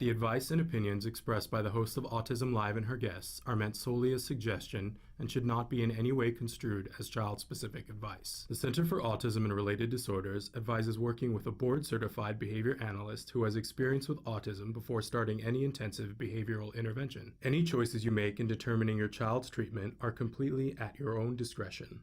The advice and opinions expressed by the host of Autism Live and her guests are meant solely as suggestion and should not be in any way construed as child-specific advice. The Center for Autism and Related Disorders advises working with a board-certified behavior analyst who has experience with autism before starting any intensive behavioral intervention. Any choices you make in determining your child's treatment are completely at your own discretion.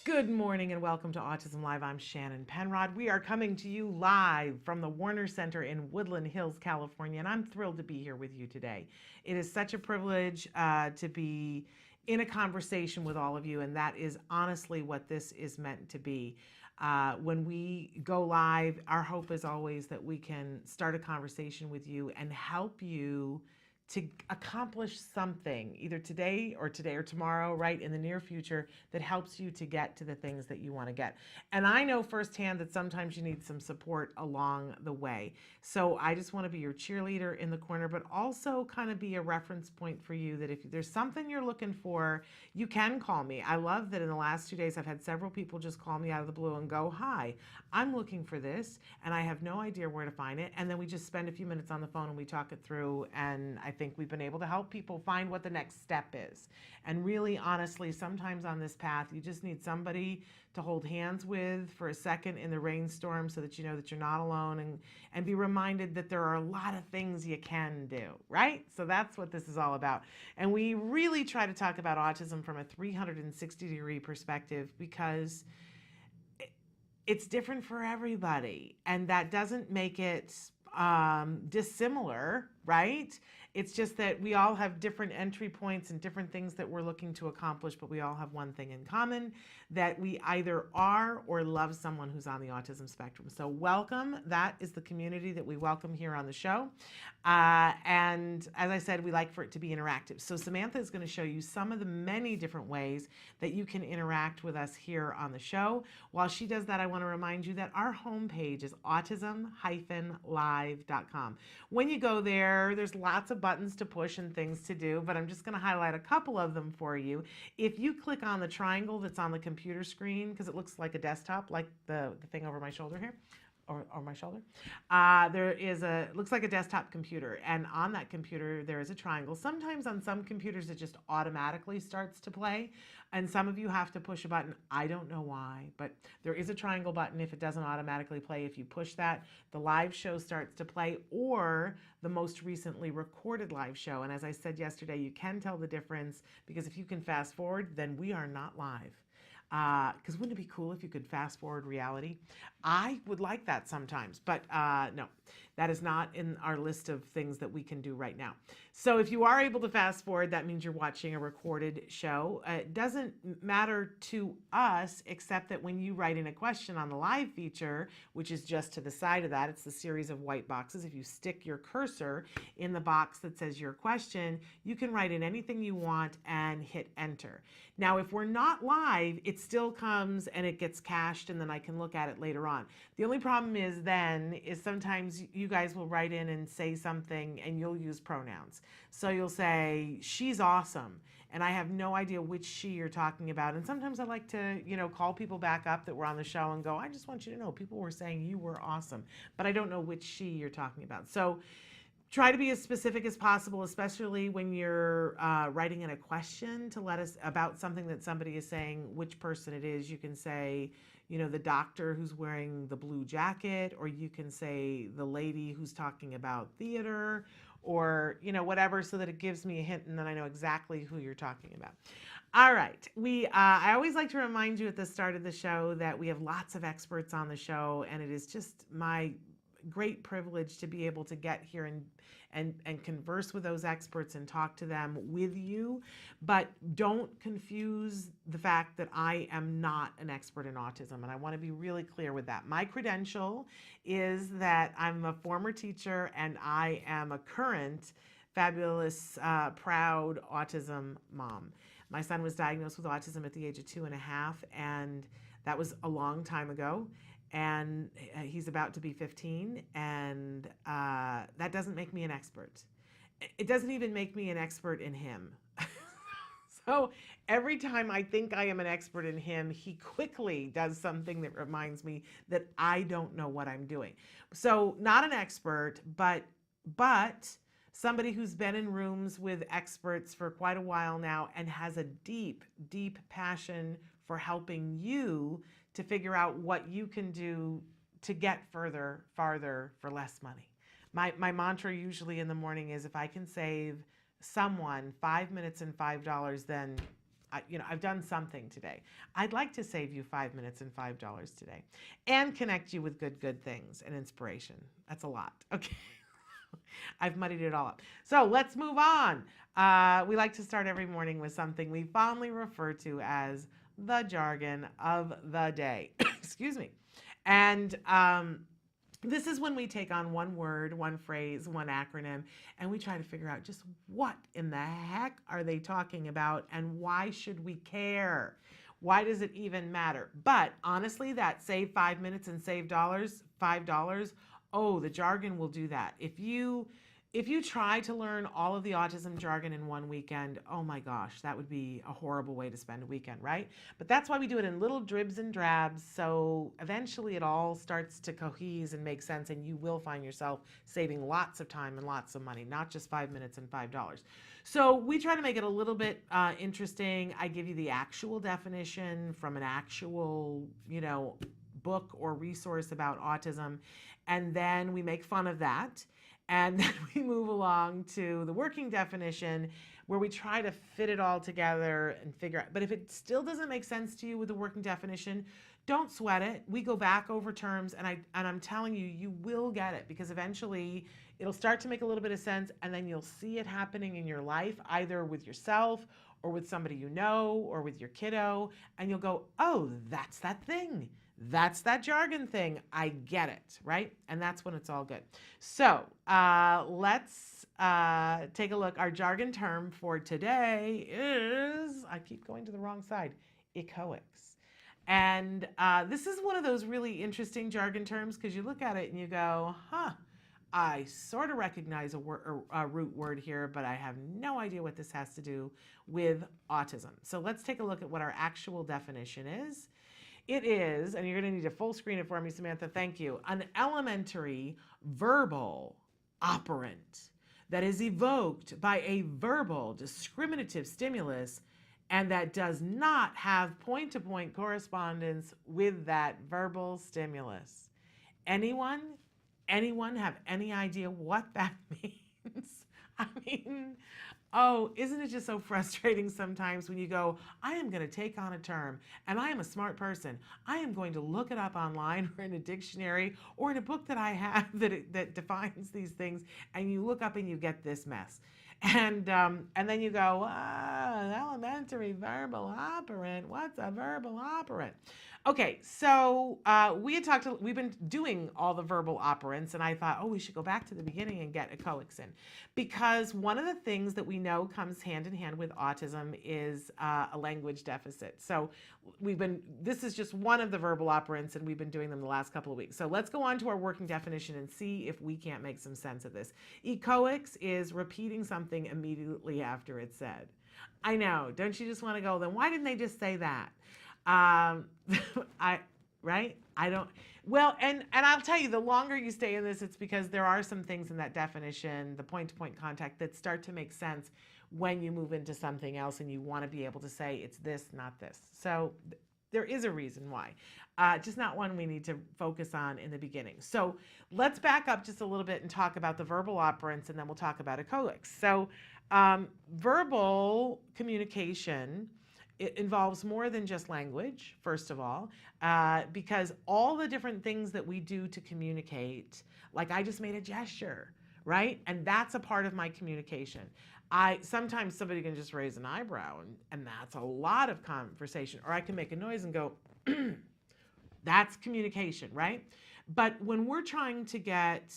Good morning and welcome to Autism Live. I'm Shannon Penrod. We are coming to you live from the Warner Center in Woodland Hills, California, and I'm thrilled to be here with you today. It is such a privilege to be in a conversation with all of you, and that is honestly what this is meant to be. When we go live, our hope is always that we can start a conversation with you and help you to accomplish something either today or tomorrow, right, in the near future, that helps you to get to the things that you want to get. And I know firsthand that sometimes you need some support along the way. So I just want to be your cheerleader in the corner, but also kind of be a reference point for you that if there's something you're looking for, you can call me. I love that in the last 2 days, I've had several people just call me out of the blue and go, "Hi, I'm looking for this, and I have no idea where to find it." And then we just spend a few minutes on the phone and we talk it through, and I think we've been able to help people find what the next step is. And really, honestly, sometimes on this path, you just need somebody to hold hands with for a second in the rainstorm so that you know that you're not alone, and be reminded that there are a lot of things you can do, right? So that's what this is all about. And we really try to talk about autism from a 360-degree perspective because it's different for everybody, and that doesn't make it dissimilar, right? It's just that we all have different entry points and different things that we're looking to accomplish, but we all have one thing in common, that we either are or love someone who's on the autism spectrum. So welcome. That is the community that we welcome here on the show. And as I said, we like for it to be interactive. So Samantha is going to show you some of the many different ways that you can interact with us here on the show. While she does that, I want to remind you that our homepage is autism-live.com. When you go there, there's lots of buttons to push and things to do, but I'm just going to highlight a couple of them for you. If you click on the triangle that's on the computer screen, because it looks like a desktop, like the thing over my shoulder here, or my shoulder, looks like a desktop computer, and on that computer there is a triangle. Sometimes on some computers it just automatically starts to play, and some of you have to push a button. I don't know why, but there is a triangle button. If it doesn't automatically play, if you push that, the live show starts to play, or the most recently recorded live show. And as I said yesterday, you can tell the difference, because if you can fast forward, then we are not live. Because wouldn't it be cool if you could fast forward reality? I would like that sometimes, but no, that is not in our list of things that we can do right now. So if you are able to fast forward, that means you're watching a recorded show. It doesn't matter to us, except that when you write in a question on the live feature, which is just to the side of that, it's the series of white boxes. If you stick your cursor in the box that says your question, you can write in anything you want and hit enter. Now, if we're not live, it still comes and it gets cached, and then I can look at it later on. The only problem is sometimes you guys will write in and say something and you'll use pronouns. So you'll say, "She's awesome," and I have no idea which she you're talking about. And sometimes I like to, call people back up that were on the show and go, "I just want you to know people were saying you were awesome," but I don't know which she you're talking about. So try to be as specific as possible, especially when you're writing in a question to let us about something that somebody is saying, which person it is. You can say, the doctor who's wearing the blue jacket, or you can say the lady who's talking about theater, or, whatever, so that it gives me a hint and then I know exactly who you're talking about. All right. I always like to remind you at the start of the show that we have lots of experts on the show, and it is just my great privilege to be able to get here and converse with those experts and talk to them with you. But don't confuse the fact that I am not an expert in autism. And I want to be really clear with that. My credential is that I'm a former teacher and I am a current fabulous, proud autism mom. My son was diagnosed with autism at the age of 2.5, and that was a long time ago. And he's about to be 15, and that doesn't make me an expert. It doesn't even make me an expert in him. So every time I think I am an expert in him, he quickly does something that reminds me that I don't know what I'm doing. So not an expert, but somebody who's been in rooms with experts for quite a while now and has a deep, deep passion for helping you to figure out what you can do to get farther for less money. My mantra usually in the morning is, if I can save someone 5 minutes and $5, then I've done something today. I'd like to save you 5 minutes and $5 today and connect you with good things and inspiration. That's a lot. Okay. I've muddied it all up. So let's move on. We like to start every morning with something we fondly refer to as the jargon of the day. Excuse me. And this is when we take on one word, one phrase, one acronym, and we try to figure out just what in the heck are they talking about and why should we care? Why does it even matter? But honestly, that save 5 minutes and save $5, oh, the jargon will do that. If you try to learn all of the autism jargon in one weekend, oh my gosh, that would be a horrible way to spend a weekend, right? But that's why we do it in little dribs and drabs, so eventually it all starts to cohese and make sense, and you will find yourself saving lots of time and lots of money, not just 5 minutes and $5. So we try to make it a little bit interesting. I give you the actual definition from an actual, book or resource about autism, and then we make fun of that. And then we move along to the working definition, where we try to fit it all together and figure out. But if it still doesn't make sense to you with the working definition, don't sweat it. We go back over terms, and I'm telling you, you will get it, because eventually it'll start to make a little bit of sense, and then you'll see it happening in your life, either with yourself or with somebody you know or with your kiddo, and you'll go, oh, that's that thing. That's that jargon thing. I get it, right? And that's when it's all good. So let's take a look. Our jargon term for today is, I keep going to the wrong side, echoics. And this is one of those really interesting jargon terms, because you look at it and you go, I sort of recognize a root word here, but I have no idea what this has to do with autism. So let's take a look at what our actual definition is. It is, and you're going to need to full screen it for me, Samantha, thank you, an elementary verbal operant that is evoked by a verbal discriminative stimulus and that does not have point-to-point correspondence with that verbal stimulus. Anyone have any idea what that means? I mean, oh, isn't it just so frustrating sometimes when you go, I am going to take on a term, and I am a smart person. I am going to look it up online or in a dictionary or in a book that I have that defines these things, and you look up and you get this mess. And then you go, elementary verbal operant. What's a verbal operant? Okay, so we've been doing all the verbal operants, and I thought, oh, we should go back to the beginning and get echoics in, because one of the things that we know comes hand in hand with autism is a language deficit. So this is just one of the verbal operants, and we've been doing them the last couple of weeks. So let's go on to our working definition and see if we can't make some sense of this. Echoics is repeating something immediately after it's said. I know, don't you just want to go, then why didn't they just say that? Right? I don't, well, and I'll tell you, the longer you stay in this, it's because there are some things in that definition, the point-to-point contact, that start to make sense when you move into something else and you want to be able to say it's this, not this. So there is a reason why, just not one we need to focus on in the beginning. So let's back up just a little bit and talk about the verbal operants, and then we'll talk about echoics. So verbal communication It involves more than just language, first of all, because all the different things that we do to communicate, like I just made a gesture, right? And that's a part of my communication. I sometimes somebody can just raise an eyebrow, and that's a lot of conversation. Or I can make a noise and go, that's communication, right? But when we're trying to get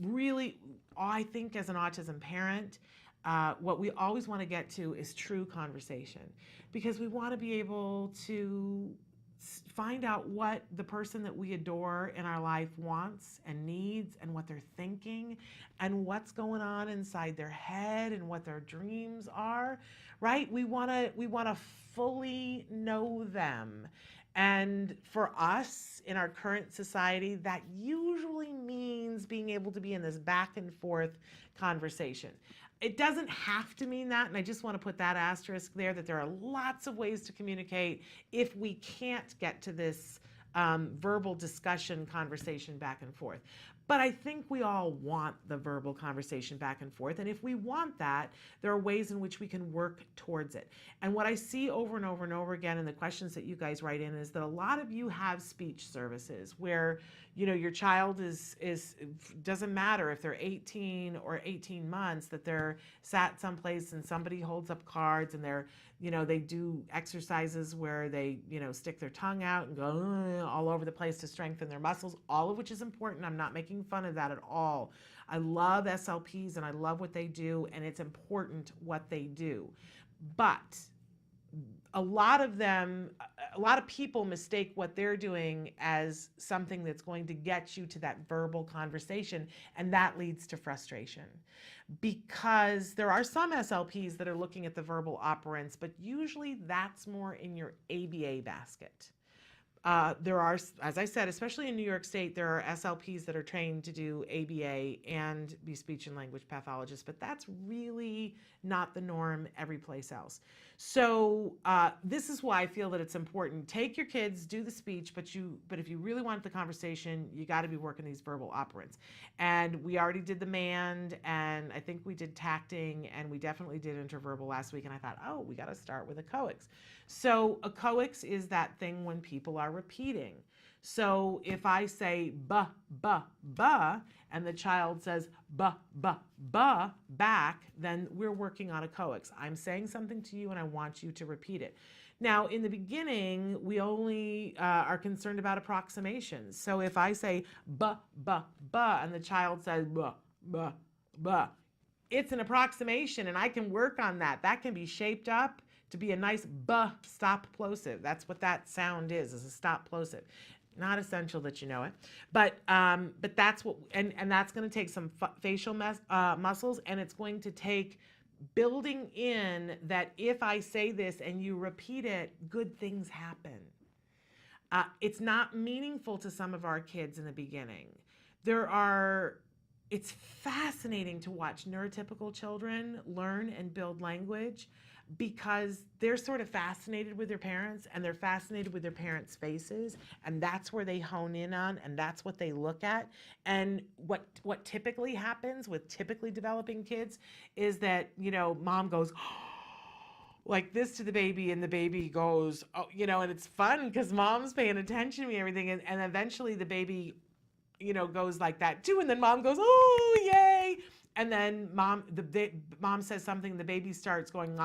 really, I think as an autism parent, what we always want to get to is true conversation, because we want to be able to find out what the person that we adore in our life wants and needs, and what they're thinking, and what's going on inside their head, and what their dreams are, right? We want to fully know them. And for us in our current society, that usually means being able to be in this back and forth conversation. It doesn't have to mean that, and I just want to put that asterisk there, that there are lots of ways to communicate if we can't get to this verbal discussion, conversation back and forth. But I think we all want the verbal conversation back and forth. And if we want that, there are ways in which we can work towards it. And what I see over and over and over again in the questions that you guys write in is that a lot of you have speech services where, you know, your child is doesn't matter if they're 18 or 18 months, that they're sat someplace and somebody holds up cards, and they're, you know, they do exercises where they, you know, stick their tongue out and go all over the place to strengthen their muscles, all of which is important. I'm not making fun of that at all. I love SLPs and I love what they do, and it's important what they do. But a lot of people mistake what they're doing as something that's going to get you to that verbal conversation, and that leads to frustration. Because there are some SLPs that are looking at the verbal operants, but usually that's more in your ABA basket. There are, as I said, especially in New York State, there are SLPs that are trained to do ABA and be speech and language pathologists, but that's really not the norm every place else. So this is why I feel that it's important. Take your kids, do the speech, but if you really want the conversation, you got to be working these verbal operants. And we already did the MAND, and I think we did tacting, and we definitely did interverbal last week. And I thought, oh, we got to start with echoics. So echoics is that thing when people are repeating. So if I say ba, ba, ba, and the child says ba, ba, ba back, then we're working on echoics. I'm saying something to you and I want you to repeat it. Now, in the beginning, we only are concerned about approximations. So if I say ba, ba, ba, and the child says ba, ba, ba, it's an approximation, and I can work on that. That can be shaped up to be a nice ba stop plosive. That's what that sound is a stop plosive. Not essential that you know it, but that's what, and that's going to take some facial muscles, and it's going to take building in that if I say this and you repeat it, good things happen. It's not meaningful to some of our kids in the beginning. It's fascinating to watch neurotypical children learn and build language, because they're sort of fascinated with their parents, and they're fascinated with their parents' faces, and that's where they hone in on, and that's what they look at. And what typically happens with typically developing kids is that, you know, mom goes like this to the baby, and the baby goes, oh, you know, and it's fun because mom's paying attention to me and everything, and eventually the baby, you know, goes like that too, and then mom goes, oh, yay. And then mom says something, the baby starts going,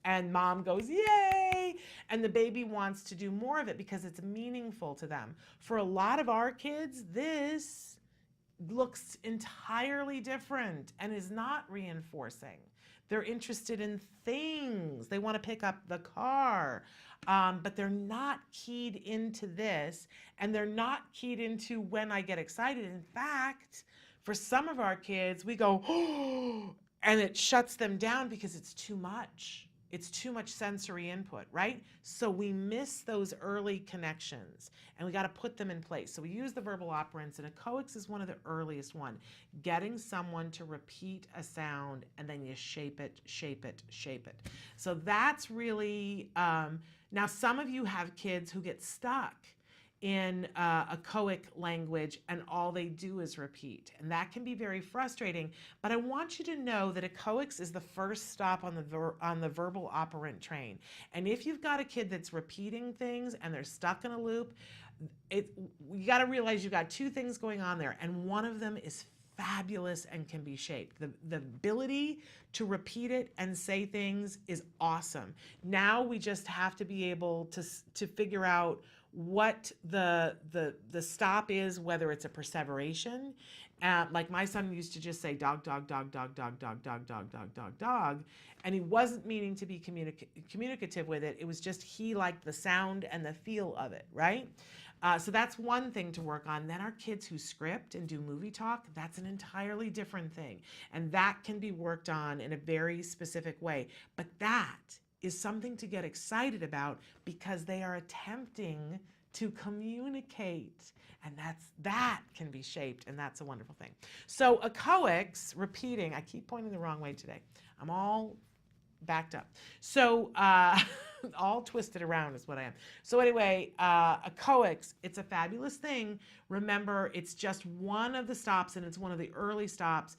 and mom goes, yay! And the baby wants to do more of it because it's meaningful to them. For a lot of our kids, this looks entirely different and is not reinforcing. They're interested in things. They want to pick up the car, but they're not keyed into this, and they're not keyed into when I get excited. In fact, for some of our kids, we go, oh, and it shuts them down because it's too much. It's too much sensory input, right? So we miss those early connections, and we got to put them in place. So we use the verbal operants, and echoics is one of the earliest one. Getting someone to repeat a sound, and then you shape it, shape it, shape it. So that's really, now some of you have kids who get stuck in a echoic language, and all they do is repeat. And that can be very frustrating. But I want you to know that echoics is the first stop on the verbal operant train. And if you've got a kid that's repeating things and they're stuck in a loop, you got to realize you've got two things going on there, and one of them is fabulous and can be shaped. The ability to repeat it and say things is awesome. Now we just have to be able to figure out what the stop is, whether it's a perseveration. Like my son used to just say dog, dog, dog, dog, dog, dog, dog, dog, dog, dog, dog, and he wasn't meaning to be communicative with it. It was just he liked the sound and the feel of it, right? So that's one thing to work on. Then our kids who script and do movie talk, that's an entirely different thing. And that can be worked on in a very specific way. But that is something to get excited about because they are attempting to communicate. And that can be shaped, and that's a wonderful thing. So echoics, repeating, I keep pointing the wrong way today. I'm all backed up. So all twisted around is what I am. So anyway, echoics, it's a fabulous thing. Remember, it's just one of the stops, and it's one of the early stops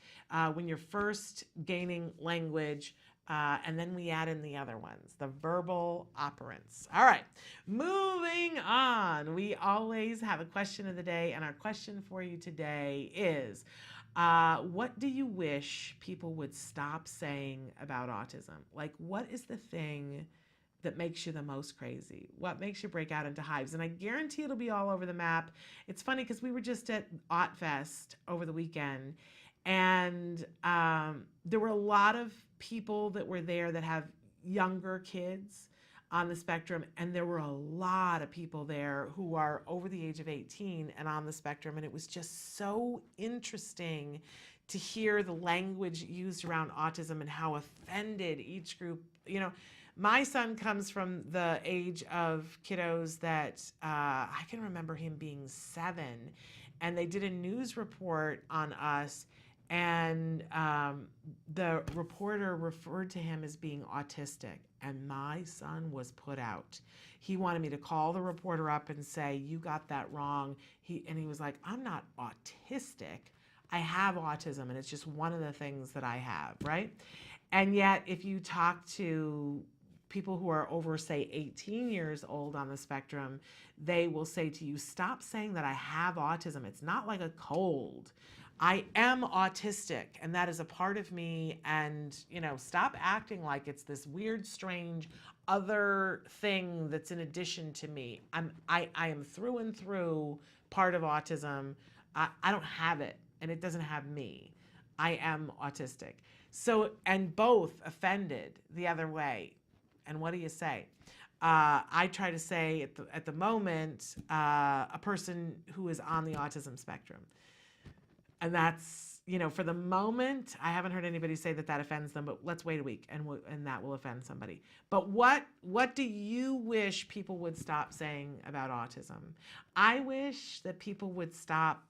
when you're first gaining language. And then we add in the other ones, the verbal operants. All right, moving on. We always have a question of the day, and our question for you today is, what do you wish people would stop saying about autism? Like, what is the thing that makes you the most crazy? What makes you break out into hives? And I guarantee it'll be all over the map. It's funny because we were just at AutFest over the weekend, and there were a lot of people that were there that have younger kids on the spectrum, and there were a lot of people there who are over the age of 18 and on the spectrum, and it was just so interesting to hear the language used around autism and how offended each group, my son comes from the age of kiddos that I can remember him being 7, and they did a news report on us, and the reporter referred to him as being autistic, and my son was put out. He wanted me to call the reporter up and say, you got that wrong. He was like, I'm not autistic. I have autism, and it's just one of the things that I have, right? And yet, if you talk to people who are over, say, 18 years old on the spectrum, they will say to you, stop saying that I have autism. It's not like a cold. I am autistic, and that is a part of me, and, stop acting like it's this weird, strange other thing that's in addition to me. I am through and through part of autism. I don't have it, and it doesn't have me. I am autistic. So, and both offended the other way. And what do you say? I try to say at the moment, a person who is on the autism spectrum. And that's, for the moment, I haven't heard anybody say that offends them, but let's wait a week and that will offend somebody. But what do you wish people would stop saying about autism? I wish that people would stop,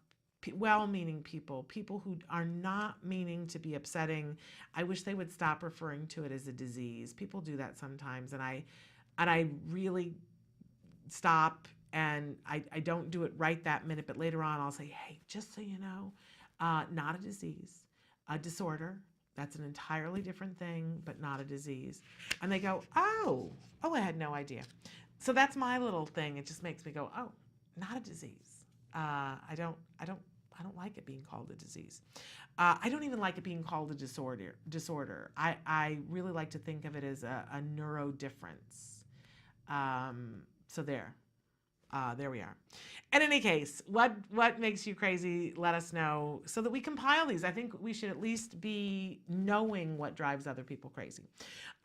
well-meaning people who are not meaning to be upsetting. I wish they would stop referring to it as a disease. People do that sometimes, and I really stop, and I don't do it right that minute, but later on I'll say, hey, just so you know, not a disease, a disorder. That's an entirely different thing, but not a disease. And they go, oh, I had no idea. So that's my little thing. It just makes me go, oh, not a disease. I don't like it being called a disease. I don't even like it being called a disorder. I really like to think of it as a neurodifference. So there we are. In any case, what makes you crazy? Let us know so that we compile these. I think we should at least be knowing what drives other people crazy.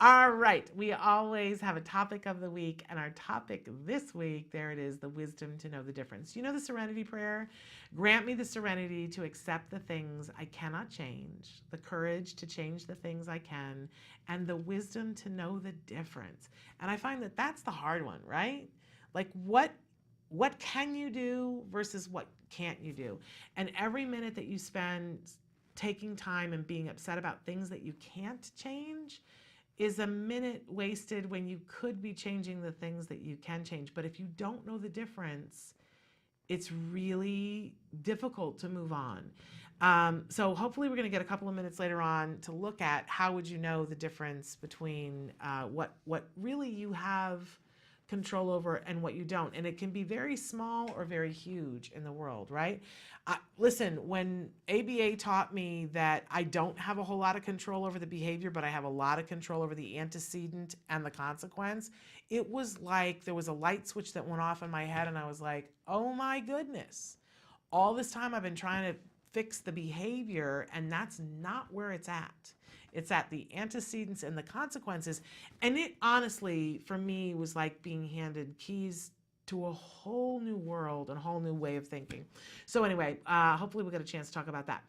All right. We always have a topic of the week, and our topic this week, there it is, the wisdom to know the difference. You know the serenity prayer? Grant me the serenity to accept the things I cannot change, the courage to change the things I can, and the wisdom to know the difference. And I find that that's the hard one, right? Like what can you do versus what can't you do? And every minute that you spend taking time and being upset about things that you can't change is a minute wasted when you could be changing the things that you can change. But if you don't know the difference, it's really difficult to move on. So hopefully we're going to get a couple of minutes later on to look at how would you know the difference between what really you have control over and what you don't. And it can be very small or very huge in the world, right? Listen, when ABA taught me that I don't have a whole lot of control over the behavior, but I have a lot of control over the antecedent and the consequence, it was like there was a light switch that went off in my head, and I was like, oh my goodness. All this time I've been trying to fix the behavior, and that's not where it's at. It's at the antecedents and the consequences. And it honestly, for me, was like being handed keys to a whole new world and a whole new way of thinking. So anyway, hopefully we'll get a chance to talk about that.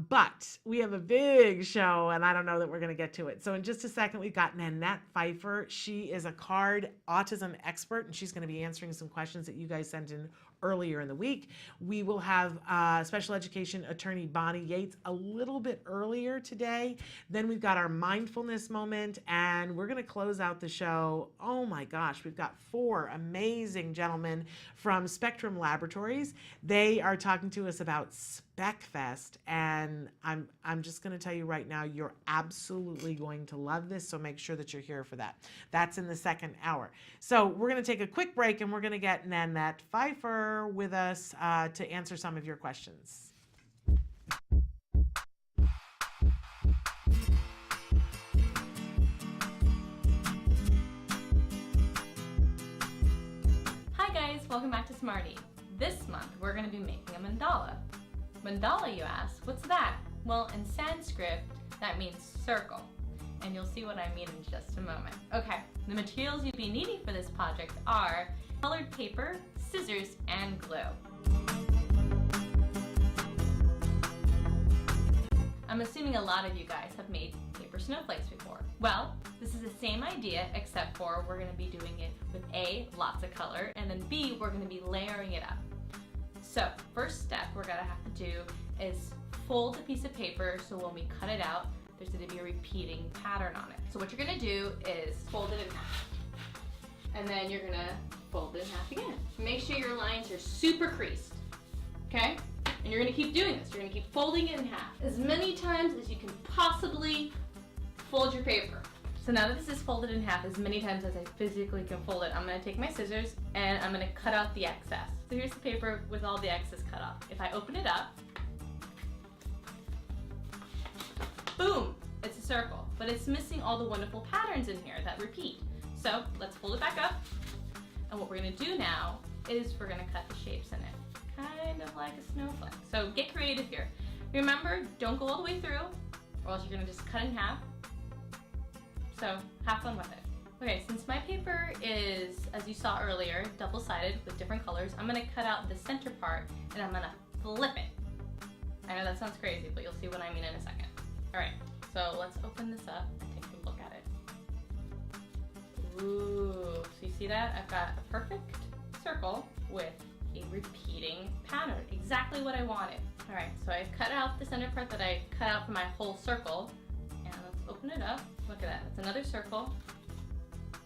But we have a big show, and I don't know that we're going to get to it. So in just a second, we've got Nanette Pfeiffer. She is a card autism expert, and she's going to be answering some questions that you guys sent in earlier in the week. We will have special education attorney Bonnie Yates a little bit earlier today. Then we've got our mindfulness moment, and we're going to close out the show. Oh my gosh, we've got 4 amazing gentlemen from Spectrum Laboratories. They are talking to us about SpecFest, and I'm just going to tell you right now, you're absolutely going to love this, so make sure that you're here for that. That's in the second hour. So we're going to take a quick break, and we're going to get Nanette Pfeiffer with us to answer some of your questions. Hi guys, welcome back to Smarty. This month we're going to be making a mandala. Mandala, you ask? What's that? Well, in Sanskrit, that means circle. And you'll see what I mean in just a moment. Okay, the materials you'll be needing for this project are colored paper, scissors, and glue. I'm assuming a lot of you guys have made paper snowflakes before. Well, this is the same idea, except for we're going to be doing it with A, lots of color, and then B, we're going to be layering it up. So, first step we're going to have to do is fold a piece of paper so when we cut it out, there's going to be a repeating pattern on it. So what you're going to do is fold it in half. And then you're going to fold it in half again. Make sure your lines are super creased, okay? And you're going to keep doing this. You're going to keep folding it in half as many times as you can possibly fold your paper. So now that this is folded in half as many times as I physically can fold it, I'm going to take my scissors and I'm going to cut out the excess. So here's the paper with all the excess cut off. If I open it up, boom, it's a circle, but it's missing all the wonderful patterns in here that repeat. So let's fold it back up, and what we're gonna do now is we're gonna cut the shapes in it, kind of like a snowflake. So get creative here. Remember, don't go all the way through, or else you're gonna just cut in half. So have fun with it. Okay, since my paper is, as you saw earlier, double-sided with different colors, I'm gonna cut out the center part and I'm gonna flip it. I know that sounds crazy, but you'll see what I mean in a second. All right, so let's open this up and take a look at it. Ooh, so you see that? I've got a perfect circle with a repeating pattern, exactly what I wanted. All right, so I've cut out the center part that I cut out for my whole circle, and let's open it up. Look at that, it's another circle,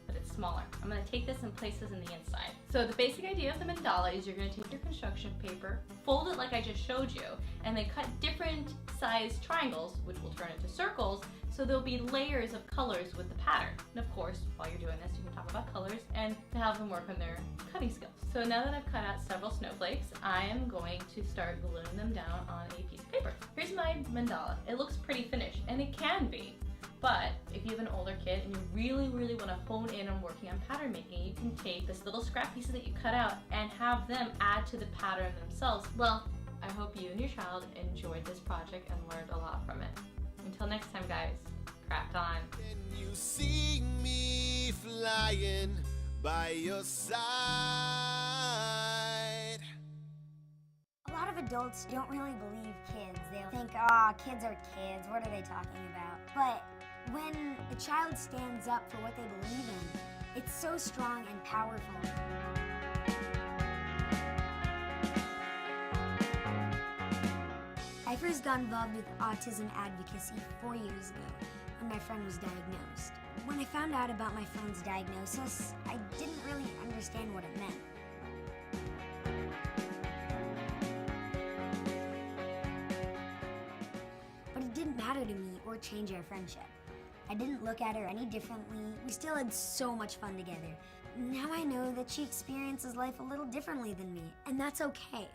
but it's smaller. I'm gonna take this and place this in the inside. So the basic idea of the mandala is you're gonna take your construction paper, fold it like I just showed you, and then cut different size triangles, which will turn into circles, so there'll be layers of colors with the pattern. And of course, while you're doing this, you can talk about colors and to have them work on their cutting skills. So now that I've cut out several snowflakes, I am going to start gluing them down on a piece of paper. Here's my mandala. It looks pretty finished, and it can be. But if you have an older kid and you really, really want to hone in on working on pattern making, you can take this little scrap pieces that you cut out and have them add to the pattern themselves. Well, I hope you and your child enjoyed this project and learned a lot from it. Until next time, guys, craft on. Can you see me flying by your side? A lot of adults don't really believe kids. They'll think, kids are kids, what are they talking about? But when a child stands up for what they believe in, it's so strong and powerful. I first got involved with autism advocacy 4 years ago when my friend was diagnosed. When I found out about my friend's diagnosis, I didn't really understand what it meant. change our friendship. I didn't look at her any differently. We still had so much fun together. Now I know that she experiences life a little differently than me, and that's okay.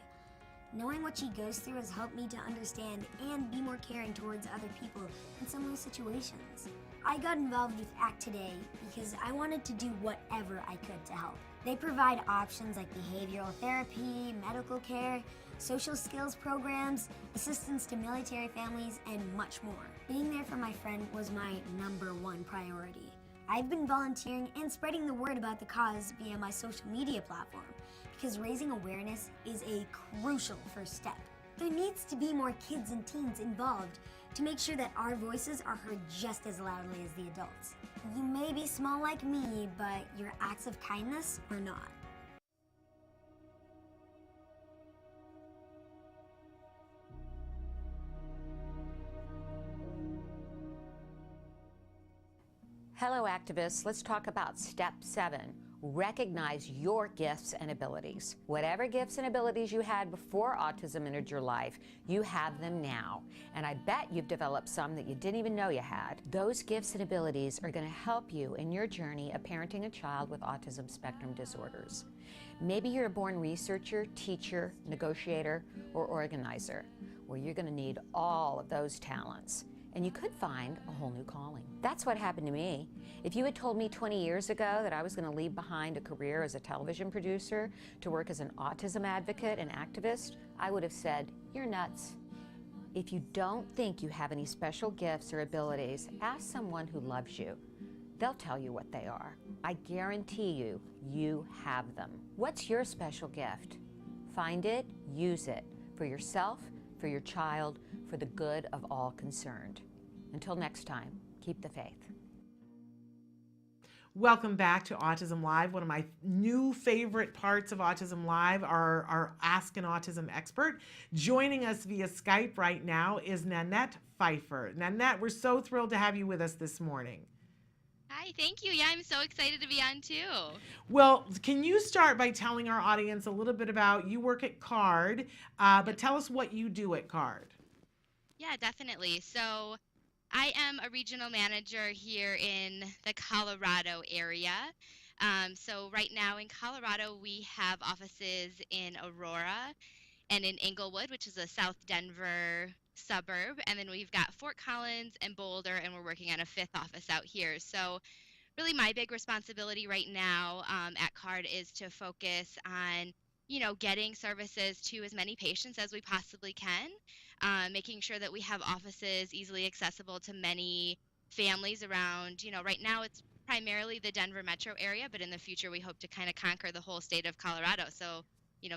Knowing what she goes through has helped me to understand and be more caring towards other people in similar situations. I got involved with ACT Today because I wanted to do whatever I could to help. They provide options like behavioral therapy, medical care, social skills programs, assistance to military families, and much more. Being there for my friend was my #1 priority. I've been volunteering and spreading the word about the cause via my social media platform because raising awareness is a crucial first step. There needs to be more kids and teens involved to make sure that our voices are heard just as loudly as the adults. You may be small like me, but your acts of kindness are not. Hello, activists. Let's talk about step 7. Recognize your gifts and abilities. Whatever gifts and abilities you had before autism entered your life, you have them now. And I bet you've developed some that you didn't even know you had. Those gifts and abilities are going to help you in your journey of parenting a child with autism spectrum disorders. Maybe you're a born researcher, teacher, negotiator, or organizer. Well, you're going to need all of those talents. And you could find a whole new calling. That's what happened to me. If you had told me 20 years ago that I was going to leave behind a career as a television producer to work as an autism advocate and activist, I would have said, you're nuts. If you don't think you have any special gifts or abilities, ask someone who loves you. They'll tell you what they are. I guarantee you, you have them. What's your special gift? Find it, use it, for yourself, for your child, for the good of all concerned. Until next time, keep the faith. Welcome back to Autism Live. One of my new favorite parts of Autism Live are our Ask an Autism Expert. Joining us via Skype right now is Nanette Pfeiffer. Nanette, we're so thrilled to have you with us this morning. Hi, thank you. Yeah, I'm so excited to be on too. Well, can you start by telling our audience a little bit about, you work at CARD, but tell us what you do at CARD. Yeah, definitely. So I am a regional manager here in the Colorado area. So right now in Colorado, we have offices in Aurora and in Englewood, which is a South Denver suburb. And then we've got Fort Collins and Boulder, and we're working on a 5th office out here. So really my big responsibility right now at CARD is to focus on, getting services to as many patients as we possibly can, making sure that we have offices easily accessible to many families around, right now it's primarily the Denver metro area, but in the future we hope to kind of conquer the whole state of Colorado. So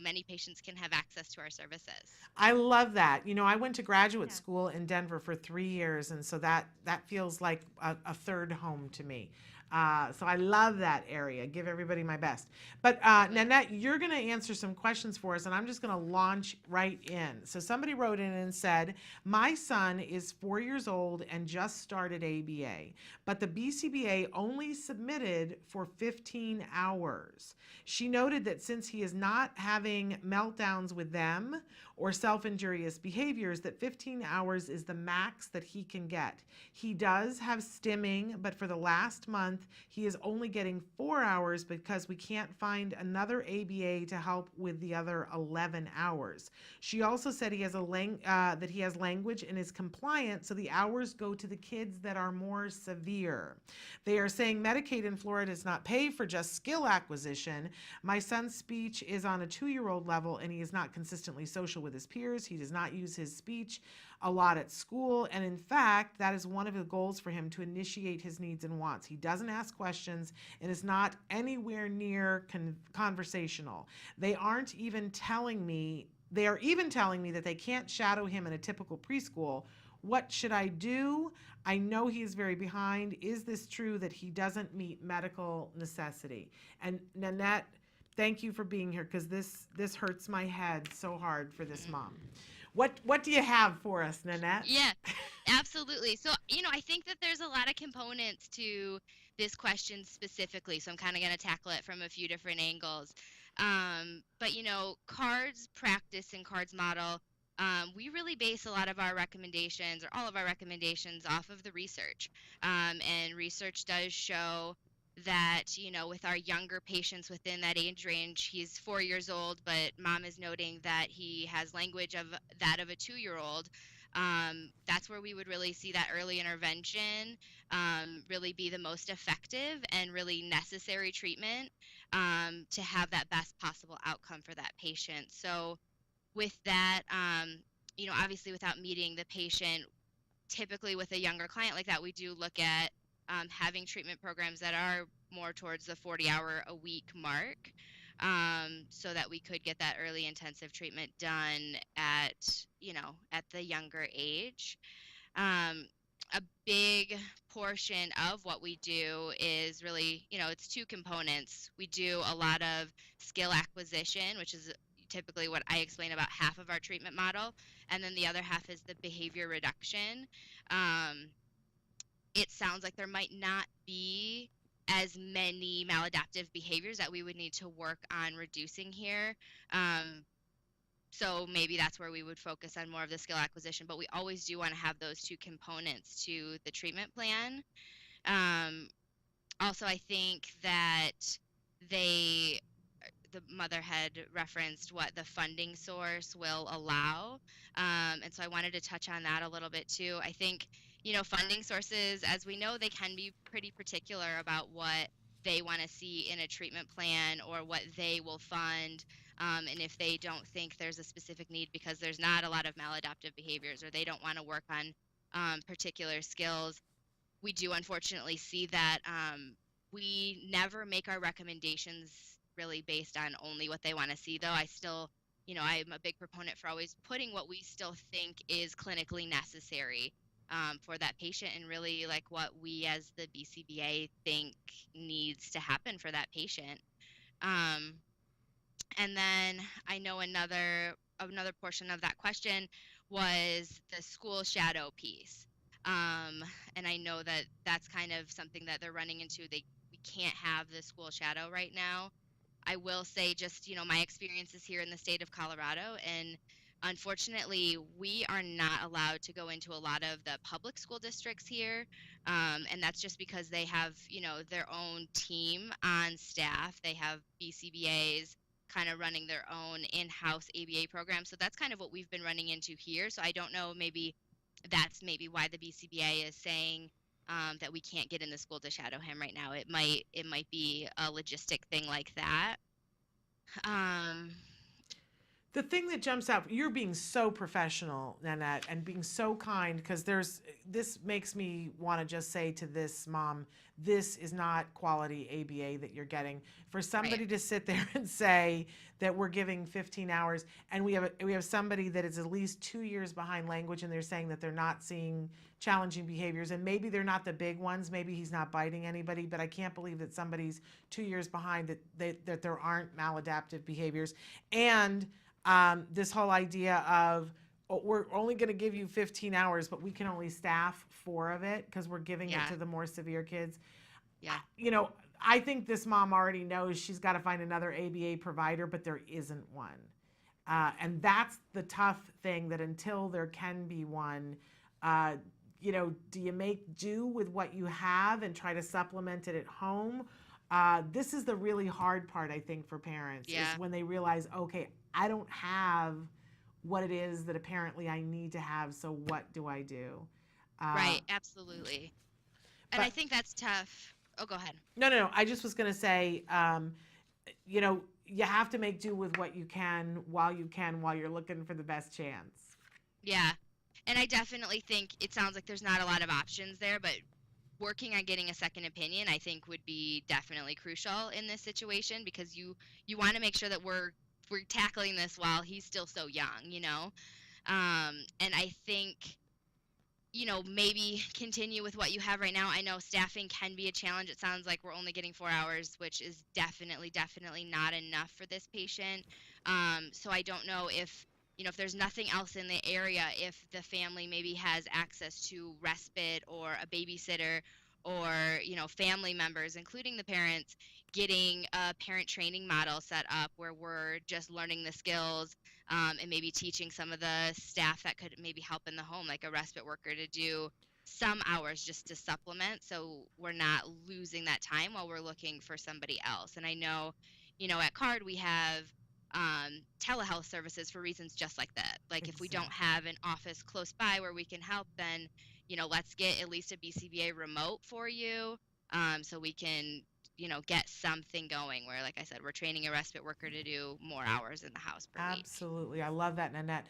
many patients can have access to our services. I love that. I went to graduate school in Denver for 3 years, and so that feels like a third home to me. So I love that area. Give everybody my best. But Nanette, you're going to answer some questions for us, and I'm just going to launch right in. So somebody wrote in and said, my son is 4 years old and just started ABA, but the BCBA only submitted for 15 hours. She noted that since he is not having meltdowns with them or self-injurious behaviors, that 15 hours is the max that he can get. He does have stimming, but for the last month, he is only getting 4 hours because we can't find another ABA to help with the other 11 hours. She also said he has that he has language and is compliant, so the hours go to the kids that are more severe. They are saying Medicaid in Florida does not pay for just skill acquisition. My son's speech is on a 2-year-old level, and he is not consistently social with his peers. He does not use his speech a lot at school, and in fact, that is one of the goals for him, to initiate his needs and wants. He doesn't ask questions and is not anywhere near conversational. They are even telling me that they can't shadow him in a typical preschool. What should I do? I know he is very behind. Is this true that he doesn't meet medical necessity? And Nanette, thank you for being here, because this hurts my head so hard for this mom. What do you have for us, Nanette? Yeah, absolutely. So, I think that there's a lot of components to this question specifically, so I'm kind of going to tackle it from a few different angles. But, CARD's practice and CARD's model we really base a lot of our recommendations, or all of our recommendations, off of the research. And research does show that, with our younger patients within that age range, he's 4 years old, but mom is noting that he has language of that of a 2-year-old. That's where we would really see that early intervention really be the most effective and really necessary treatment to have that best possible outcome for that patient. So with that, obviously without meeting the patient, typically with a younger client like that, we do look at having treatment programs that are more towards the 40-hour a week mark, so that we could get that early intensive treatment done at the younger age. A big portion of what we do is really, it's two components. We do a lot of skill acquisition, which is typically what I explain about half of our treatment model, and then the other half is the behavior reduction. It sounds like there might not be as many maladaptive behaviors that we would need to work on reducing here. So maybe that's where we would focus on more of the skill acquisition, but we always do want to have those two components to the treatment plan. Also, I think that the mother had referenced what the funding source will allow. And so I wanted to touch on that a little bit too. I think, funding sources, as we know, they can be pretty particular about what they want to see in a treatment plan or what they will fund. And if they don't think there's a specific need because there's not a lot of maladaptive behaviors, or they don't want to work on particular skills, we do unfortunately see that we never make our recommendations really based on only what they want to see, though. I still, I'm a big proponent for always putting what we still think is clinically necessary for that patient, and really like what we as the BCBA think needs to happen for that patient. And then I know another portion of that question was the school shadow piece. And I know that that's kind of something that they're running into. We can't have the school shadow right now. I will say just, my experiences here in the state of Colorado, and unfortunately, we are not allowed to go into a lot of the public school districts here. And that's just because they have, their own team on staff. They have BCBAs kind of running their own in-house ABA program. So that's kind of what we've been running into here. So I don't know, maybe that's why the BCBA is saying that we can't get in the school to shadow him right now. It might be a logistic thing like that. The thing that jumps out, you're being so professional, Nanette, and being so kind, because this makes me want to just say to this mom, this is not quality ABA that you're getting. For somebody to sit there and say that we're giving 15 hours, and we have somebody that is at least 2 years behind language, and they're saying that they're not seeing challenging behaviors, and maybe they're not the big ones, maybe he's not biting anybody, but I can't believe that somebody's 2 years behind, that there aren't maladaptive behaviors. And this whole idea of, we're only going to give you 15 hours, but we can only staff 4 of it because we're giving it to the more severe kids. Yeah. I think this mom already knows she's got to find another ABA provider, but there isn't one. And that's the tough thing, that until there can be one, do you make do with what you have and try to supplement it at home? This is the really hard part, I think, for parents, is when they realize, okay, I don't have what it is that apparently I need to have, so what do I do? Right, absolutely. And I think that's tough. Oh, go ahead. No. I just was going to say, you have to make do with what you can while you're looking for the best chance. Yeah. And I definitely think it sounds like there's not a lot of options there, but working on getting a second opinion, I think, would be definitely crucial in this situation, because you want to make sure that we're tackling this while he's still so young, and I think, maybe continue with what you have right now. I know staffing can be a challenge. It sounds like we're only getting 4 hours, which is definitely not enough for this patient. So I don't know if there's nothing else in the area, if the family maybe has access to respite or a babysitter, or, family members, including the parents, getting a parent training model set up where we're just learning the skills, and maybe teaching some of the staff that could maybe help in the home, like a respite worker, to do some hours just to supplement, so we're not losing that time while we're looking for somebody else. And I know, at CARD we have telehealth services for reasons just like that. Like if we don't Exactly. have an office close by where we can help, then let's get at least a BCBA remote for you, so we can get something going where, like I said, we're training a respite worker to do more hours in the house per week. Absolutely. I love that, Nanette.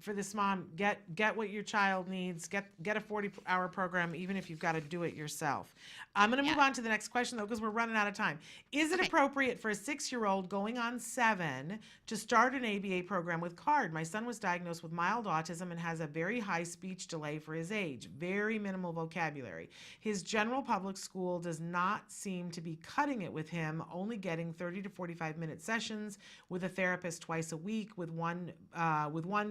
For this mom, get what your child needs. Get a 40-hour program, even if you've got to do it yourself. I'm going to move Yeah. on to the next question, though, because we're running out of time. Is it Okay. appropriate for a 6-year-old going on 7 to start an ABA program with CARD? My son was diagnosed with mild autism and has a very high speech delay for his age, very minimal vocabulary. His general public school does not seem to be cutting it with him, only getting 30 to 45-minute sessions with a therapist twice a week, with one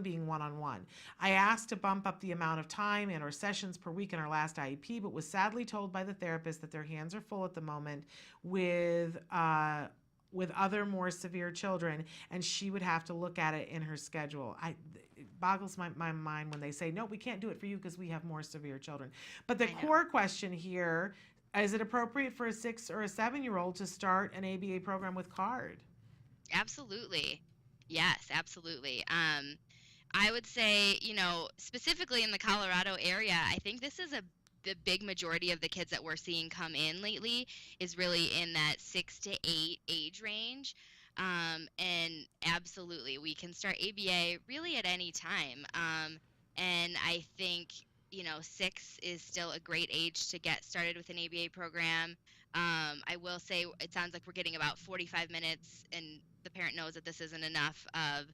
being one-on-one. I asked to bump up the amount of time and or sessions per week in our last IEP, but was sadly told by the therapist that their hands are full at the moment with other more severe children, and she would have to look at it in her schedule. It boggles my mind when they say, no, we can't do it for you because we have more severe children. But the I know. core question here, is it appropriate for a 6 or a 7-year-old to start an ABA program with CARD? Absolutely. Yes, absolutely. I would say, specifically in the Colorado area, I think this is the big majority of the kids that we're seeing come in lately is really in that 6 to 8 age range. And absolutely, we can start ABA really at any time. And I think, 6 is still a great age to get started with an ABA program. I will say it sounds like we're getting about 45 minutes, and the parent knows that this isn't enough of,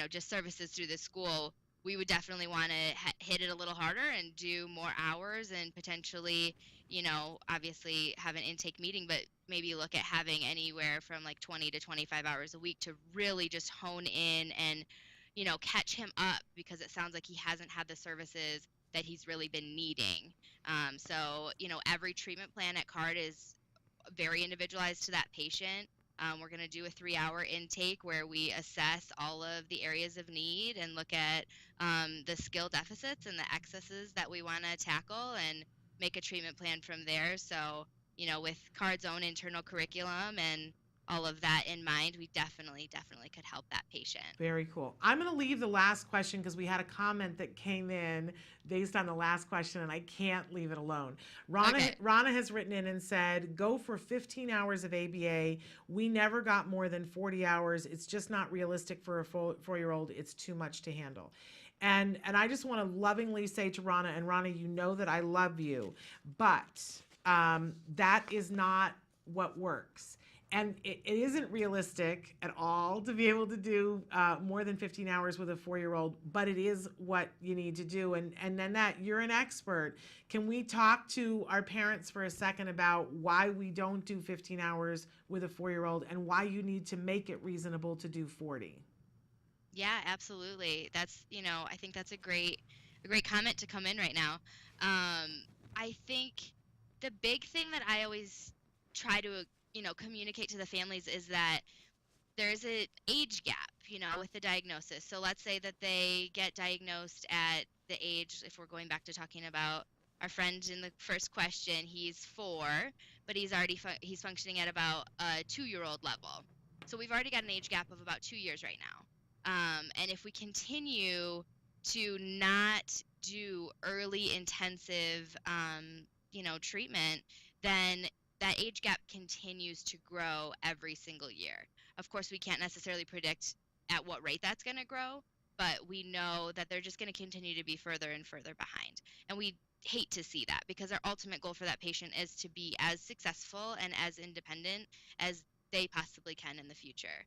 just services through the school. We would definitely want to hit it a little harder and do more hours, and potentially, obviously have an intake meeting, but maybe look at having anywhere from like 20 to 25 hours a week to really just hone in and, catch him up, because it sounds like he hasn't had the services that he's really been needing. So, every treatment plan at CARD is very individualized to that patient. We're going to do a 3-hour intake where we assess all of the areas of need and look at the skill deficits and the excesses that we want to tackle, and make a treatment plan from there. So, with CARD's own internal curriculum and all of that in mind, we definitely could help that patient. Very cool. I'm going to leave the last question because we had a comment that came in based on the last question, and I can't leave it alone. Okay. Rana has written in and said, go for 15 hours of ABA. We never got more than 40 hours. It's just not realistic for a 4-year-old. It's too much to handle. And I just want to lovingly say to Rana, and Rana, you know that I love you, but that is not what works. And it isn't realistic at all to be able to do more than 15 hours with a 4-year-old, but it is what you need to do. And Nanette, you're an expert. Can we talk to our parents for a second about why we don't do 15 hours with a 4-year-old and why you need to make it reasonable to do 40? Yeah, absolutely. That's, I think that's a great comment to come in right now. I think the big thing that I always try to, communicate to the families is that there's an age gap, with the diagnosis. So let's say that they get diagnosed at the age, if we're going back to talking about our friend in the first question, he's 4, but he's already he's functioning at about a 2-year-old level. So we've already got an age gap of about 2 years right now. And if we continue to not do early intensive, treatment, then that age gap continues to grow every single year. Of course, we can't necessarily predict at what rate that's going to grow, but we know that they're just going to continue to be further and further behind. And we hate to see that, because our ultimate goal for that patient is to be as successful and as independent as they possibly can in the future.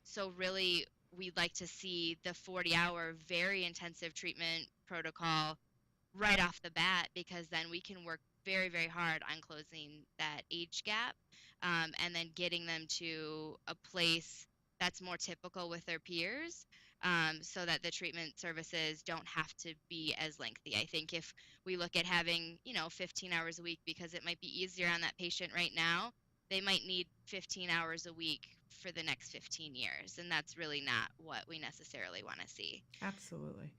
So really, we'd like to see the 40-hour very intensive treatment protocol right off the bat, because then we can work very, very hard on closing that age gap, and then getting them to a place that's more typical with their peers. so that the treatment services don't have to be as lengthy. I think if we look at having, 15 hours a week because it might be easier on that patient right now, they might need 15 hours a week for the next 15 years. And that's really not what we necessarily want to see. Absolutely.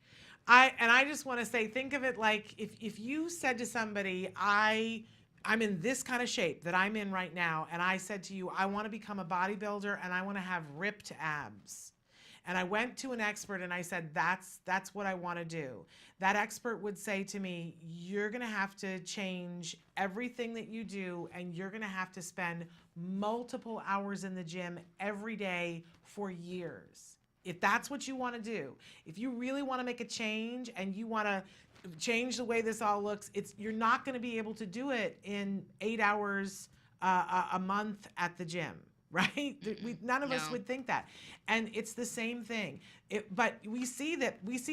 I just want to say, think of it like if you said to somebody, I'm in this kind of shape that I'm in right now, and I said to you, I want to become a bodybuilder and I want to have ripped abs. And I went to an expert and I said, that's what I want to do. That expert would say to me, you're going to have to change everything that you do, and you're going to have to spend multiple hours in the gym every day for years. If that's what you want to do, if you really want to make a change and you want to change the way this all looks, you're not going to be able to do it in 8 hours a month at the gym, right? None of us would think that. And it's the same thing. But we see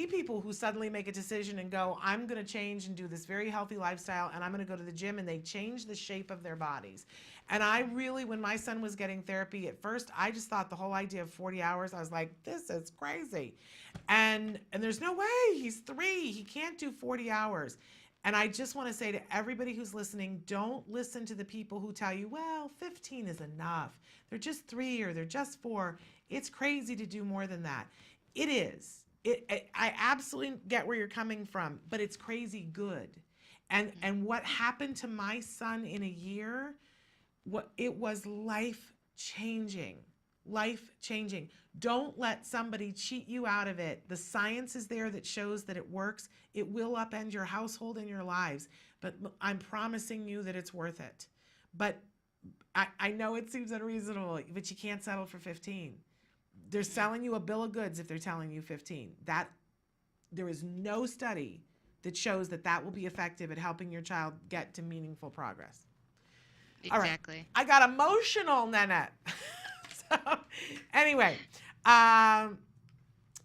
people who suddenly make a decision and go, I'm going to change and do this very healthy lifestyle, and I'm going to go to the gym, and they change the shape of their bodies. And I really, when my son was getting therapy at first, I just thought the whole idea of 40 hours, I was like, this is crazy. And there's no way, he's 3, he can't do 40 hours. And I just want to say to everybody who's listening, don't listen to the people who tell you, well, 15 is enough. They're just 3 or they're just 4. It's crazy to do more than that. It is. I absolutely get where you're coming from, but it's crazy good. And what happened to my son in a year, it was life-changing. Life-changing. Don't let somebody cheat you out of it. The science is there that shows that it works. It will upend your household and your lives, but I'm promising you that it's worth it. But I know it seems unreasonable, but you can't settle for 15. They're selling you a bill of goods if they're telling you 15. There is no study that shows that will be effective at helping your child get to meaningful progress. Exactly. All right. I got emotional, Nanette. So, anyway, and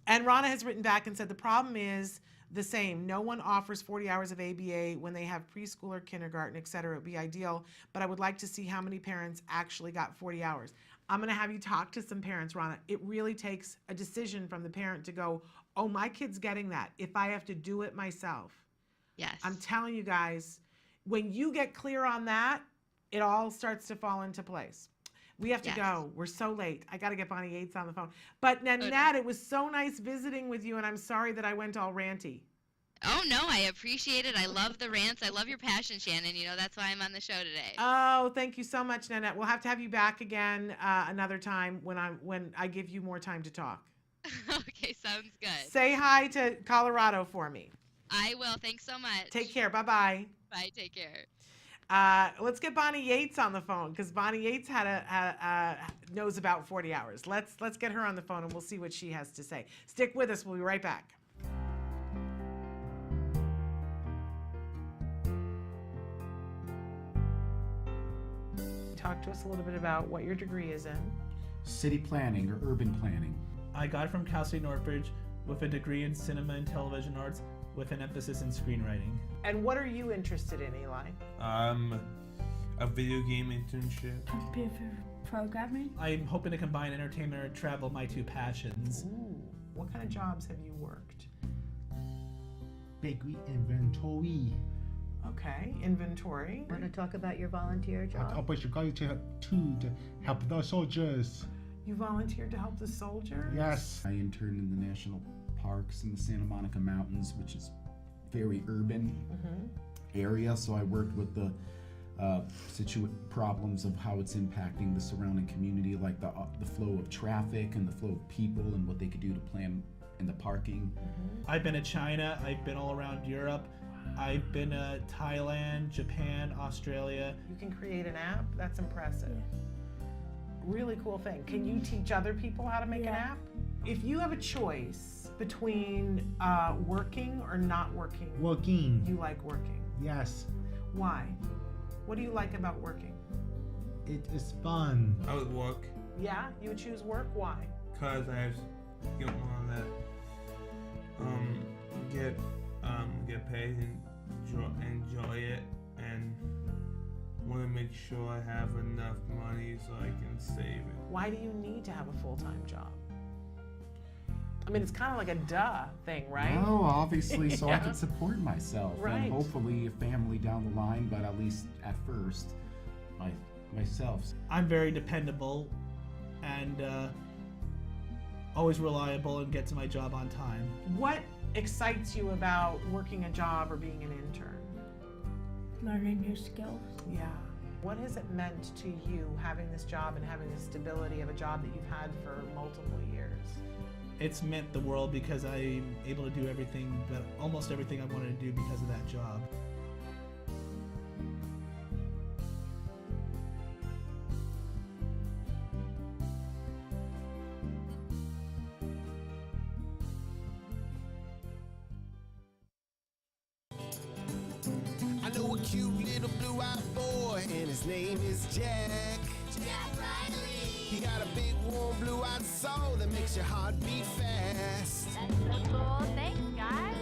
Rana has written back and said the problem is the same. No one offers 40 hours of ABA when they have preschool or kindergarten, et cetera. It would be ideal, but I would like to see how many parents actually got 40 hours. I'm going to have you talk to some parents, Rana. It really takes a decision from the parent to go, oh, my kid's getting that if I have to do it myself. Yes. I'm telling you guys, when you get clear on that, it all starts to fall into place. We have to go. We're so late. I got to get Bonnie Yates on the phone. But Nanette, it was so nice visiting with you, and I'm sorry that I went all ranty. Oh, no, I appreciate it. I love the rants. I love your passion, Shannon. That's why I'm on the show today. Oh, thank you so much, Nanette. We'll have to have you back again another time when I give you more time to talk. Okay, sounds good. Say hi to Colorado for me. I will. Thanks so much. Take care. Bye-bye. Bye. Take care. Let's get Bonnie Yates on the phone because Bonnie Yates knows about 40 hours. Let's get her on the phone and we'll see what she has to say. Stick with us. We'll be right back. Talk to us a little bit about what your degree is in. City planning or urban planning. I got it from Cal State Northridge with a degree in cinema and television arts with an emphasis in screenwriting. And what are you interested in, Eli? A video game internship. Computer programming. I'm hoping to combine entertainment or travel, my two passions. Ooh, what kind of jobs have you worked? Bakery inventory. Okay, inventory. Want to talk about your volunteer job? To help the soldiers. You volunteered to help the soldiers? Yes. I interned in the national parks in the Santa Monica Mountains, which is very urban area. So I worked with the problems of how it's impacting the surrounding community, like the flow of traffic and the flow of people and what they could do to plan in the parking. I've been to China. I've been all around Europe. I've been to Thailand, Japan, Australia. You can create an app? That's impressive. Really cool thing. Can you teach other people how to make an app? If you have a choice between working or not working. Working. You like working? Yes. Why? What do you like about working? It is fun. I would work. Yeah? You would choose work? Why? Because I have skill on that. Get paid and enjoy it, and want to make sure I have enough money so I can save it. Why do you need to have a full-time job? I mean, it's kind of like a duh thing, right? No, obviously, so I Yeah. can support myself Right. and hopefully a family down the line, but at least at first, myself. I'm very dependable and always reliable and get to my job on time. What excites you about working a job or being an intern? Learning new skills. Yeah. What has it meant to you having this job and having the stability of a job that you've had for multiple years? It's meant the world because I'm able to do everything, but almost everything I wanted to do because of that job. I know a cute little blue-eyed boy, and his name is Jack. Jack Riley. He got a big, warm, blue-eyed soul that makes your heart beat fast. That's so cool. Thanks, guys.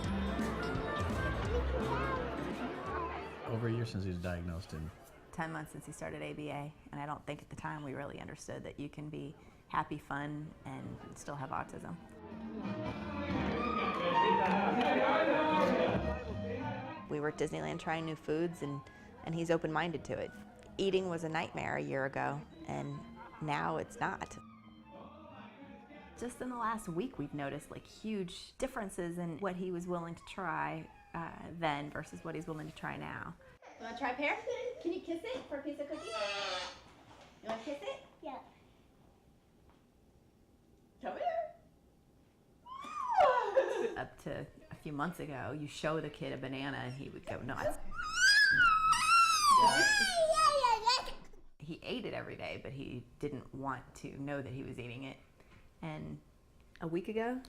Over a year since he was diagnosed, and 10 months since he started ABA, and I don't think at the time we really understood that you can be happy, fun, and still have autism. We were at Disneyland trying new foods, and he's open-minded to it. Eating was a nightmare a year ago, and now it's not. Just in the last week, we've noticed like huge differences in what he was willing to try then versus what he's willing to try now. You want to try pear? Can you kiss it for a piece of cookie? You want to kiss it? Yeah. Come here. Up to a few months ago, you show the kid a banana and he would go nuts. He ate it every day, but he didn't want to know that he was eating it. And a week ago,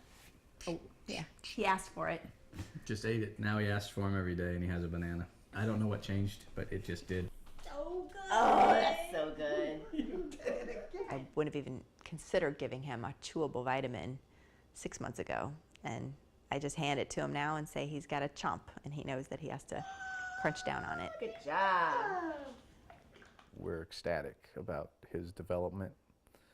he asked for it. just ate it. Now he asks for him every day, and he has a banana. I don't know what changed, but it just did. So good. Oh, that's so good. I wouldn't have even considered giving him a chewable vitamin 6 months ago. And I just hand it to him now and say he's got a chomp, and he knows that he has to crunch down on it. Good job. We're ecstatic about his development.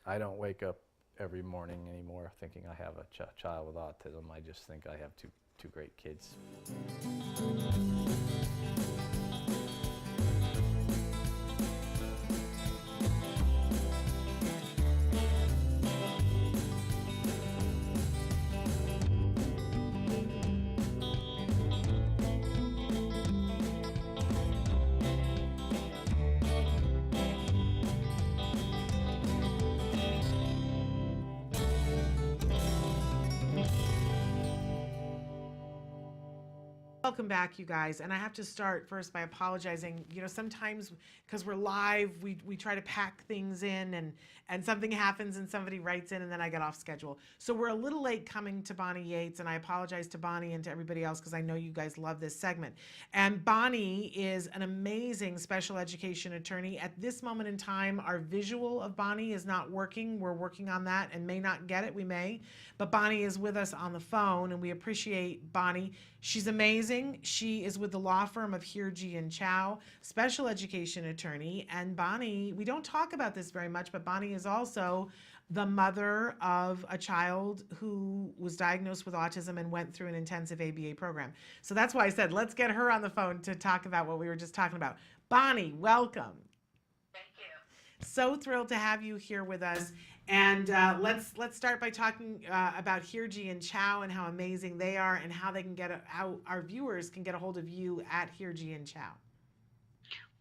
I don't wake up every morning anymore thinking I have a child with autism. I just think I have two great kids. Welcome back, you guys. And I have to start first by apologizing. You know, sometimes because we're live, we try to pack things in and something happens and somebody writes in and then I get off schedule. So we're a little late coming to Bonnie Yates, and I apologize to Bonnie and to everybody else because I know you guys love this segment. And Bonnie is an amazing special education attorney. At this moment in time, our visual of Bonnie is not working. We're working on that and may not get it. We may. But Bonnie is with us on the phone, and we appreciate Bonnie. She's amazing. She is with the law firm of Hirji and Chow, special education attorney. And Bonnie, we don't talk about this very much, but Bonnie is also the mother of a child who was diagnosed with autism and went through an intensive ABA program. So that's why I said, let's get her on the phone to talk about what we were just talking about. Bonnie, welcome. Thank you. So thrilled to have you here with us. And let's start by talking about Hirji and Chow and how amazing they are and how they can how our viewers can get a hold of you at Hirji and Chow.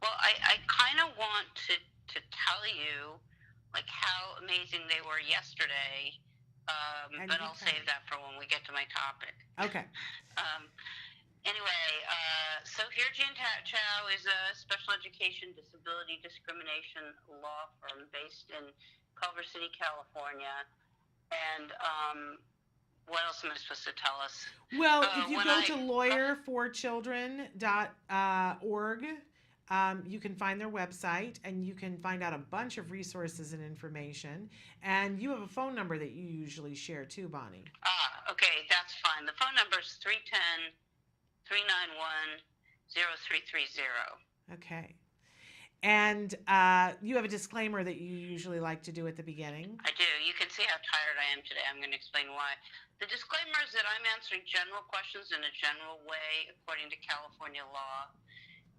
Well, I kind of want to tell you like how amazing they were yesterday, but I'll save that for when we get to my topic. Okay. Anyway, so Hirji and Chow is a special education disability discrimination law firm based in Culver City, California. And what else am I supposed to tell us? Well, if you go to lawyerforchildren.org, you can find their website and you can find out a bunch of resources and information. And you have a phone number that you usually share too, Bonnie. Okay, that's fine. The phone number is 310-391-0330. Okay. And you have a disclaimer that you usually like to do at the beginning. I do. You can see how tired I am today. I'm going to explain why. The disclaimer is that I'm answering general questions in a general way according to California law.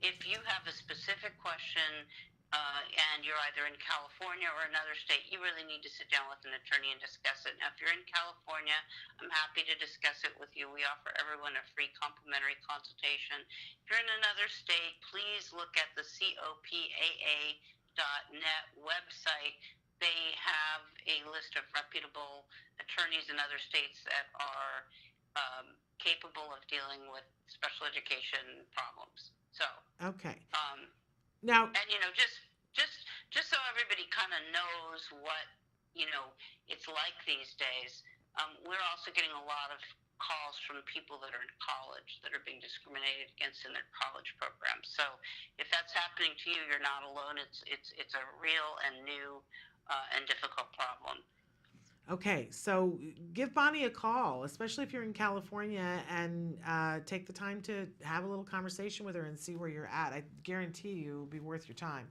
If you have a specific question and you're either in California or another state, you really need to sit down with an attorney and discuss it. Now, if you're in California, I'm happy to discuss it with you. We offer everyone a free complimentary consultation. If you're in another state, please look at the copaa.net website. They have a list of reputable attorneys in other states that are capable of dealing with special education problems. So okay. Now, and just so everybody kind of knows what it's like these days, we're also getting a lot of calls from people that are in college that are being discriminated against in their college programs. So if that's happening to you, you're not alone. It's a real and new and difficult problem. Okay, so give Bonnie a call, especially if you're in California, and take the time to have a little conversation with her and see where you're at. I guarantee you it'll be worth your time.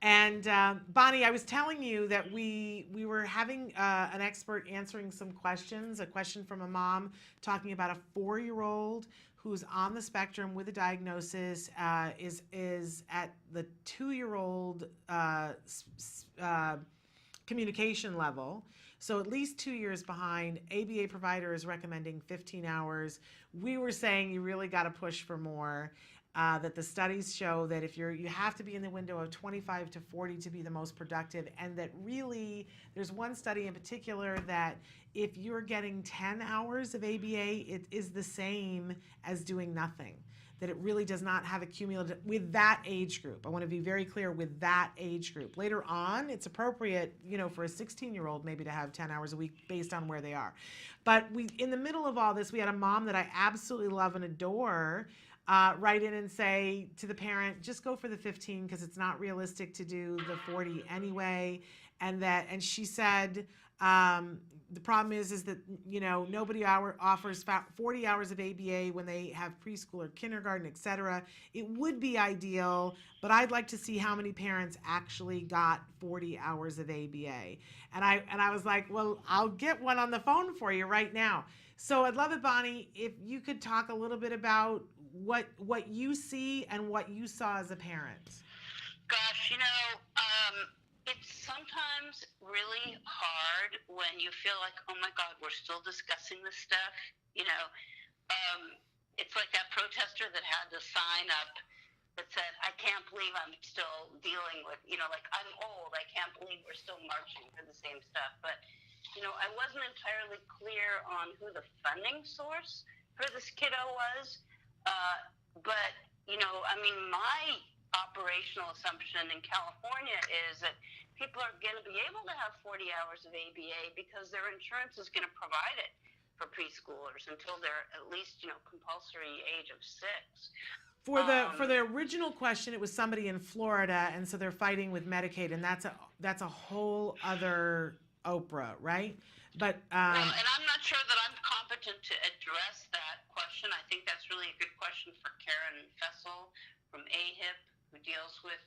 And Bonnie, I was telling you that we were having an expert answering some questions, a question from a mom talking about a 4-year-old who's on the spectrum with a diagnosis, is at the 2-year-old communication level. So at least 2 years behind. ABA provider is recommending 15 hours. We were saying you really got to push for more. That the studies show that if you have to be in the window of 25 to 40 to be the most productive, and that really there's one study in particular that if you're getting 10 hours of ABA, it is the same as doing nothing. That it really does not have a cumulative with that age group. I want to be very clear with that age group. Later on, it's appropriate, for a 16-year-old maybe to have 10 hours a week based on where they are. But in the middle of all this, we had a mom that I absolutely love and adore write in and say to the parent, just go for the 15 because it's not realistic to do the 40 anyway. And she said, the problem is that, nobody offers 40 hours of ABA when they have preschool or kindergarten, etc. It would be ideal, but I'd like to see how many parents actually got 40 hours of ABA. And I was like, well, I'll get one on the phone for you right now. So I'd love it, Bonnie, if you could talk a little bit about what you see and what you saw as a parent. Gosh, it's sometimes really hard when you feel like, oh my God, we're still discussing this stuff. It's like that protester that had the sign up that said, I can't believe I'm still dealing with, like I'm old. I can't believe we're still marching for the same stuff. But, I wasn't entirely clear on who the funding source for this kiddo was. But, my operational assumption in California is that people are going to be able to have 40 hours of ABA because their insurance is going to provide it for preschoolers until they're at least, compulsory age of 6. For the original question, it was somebody in Florida, and so they're fighting with Medicaid, and that's a whole other Oprah, right? But well, and I'm not sure that I'm competent to address that question. I think that's really a good question for Karen Fessel from AHIP, who deals with,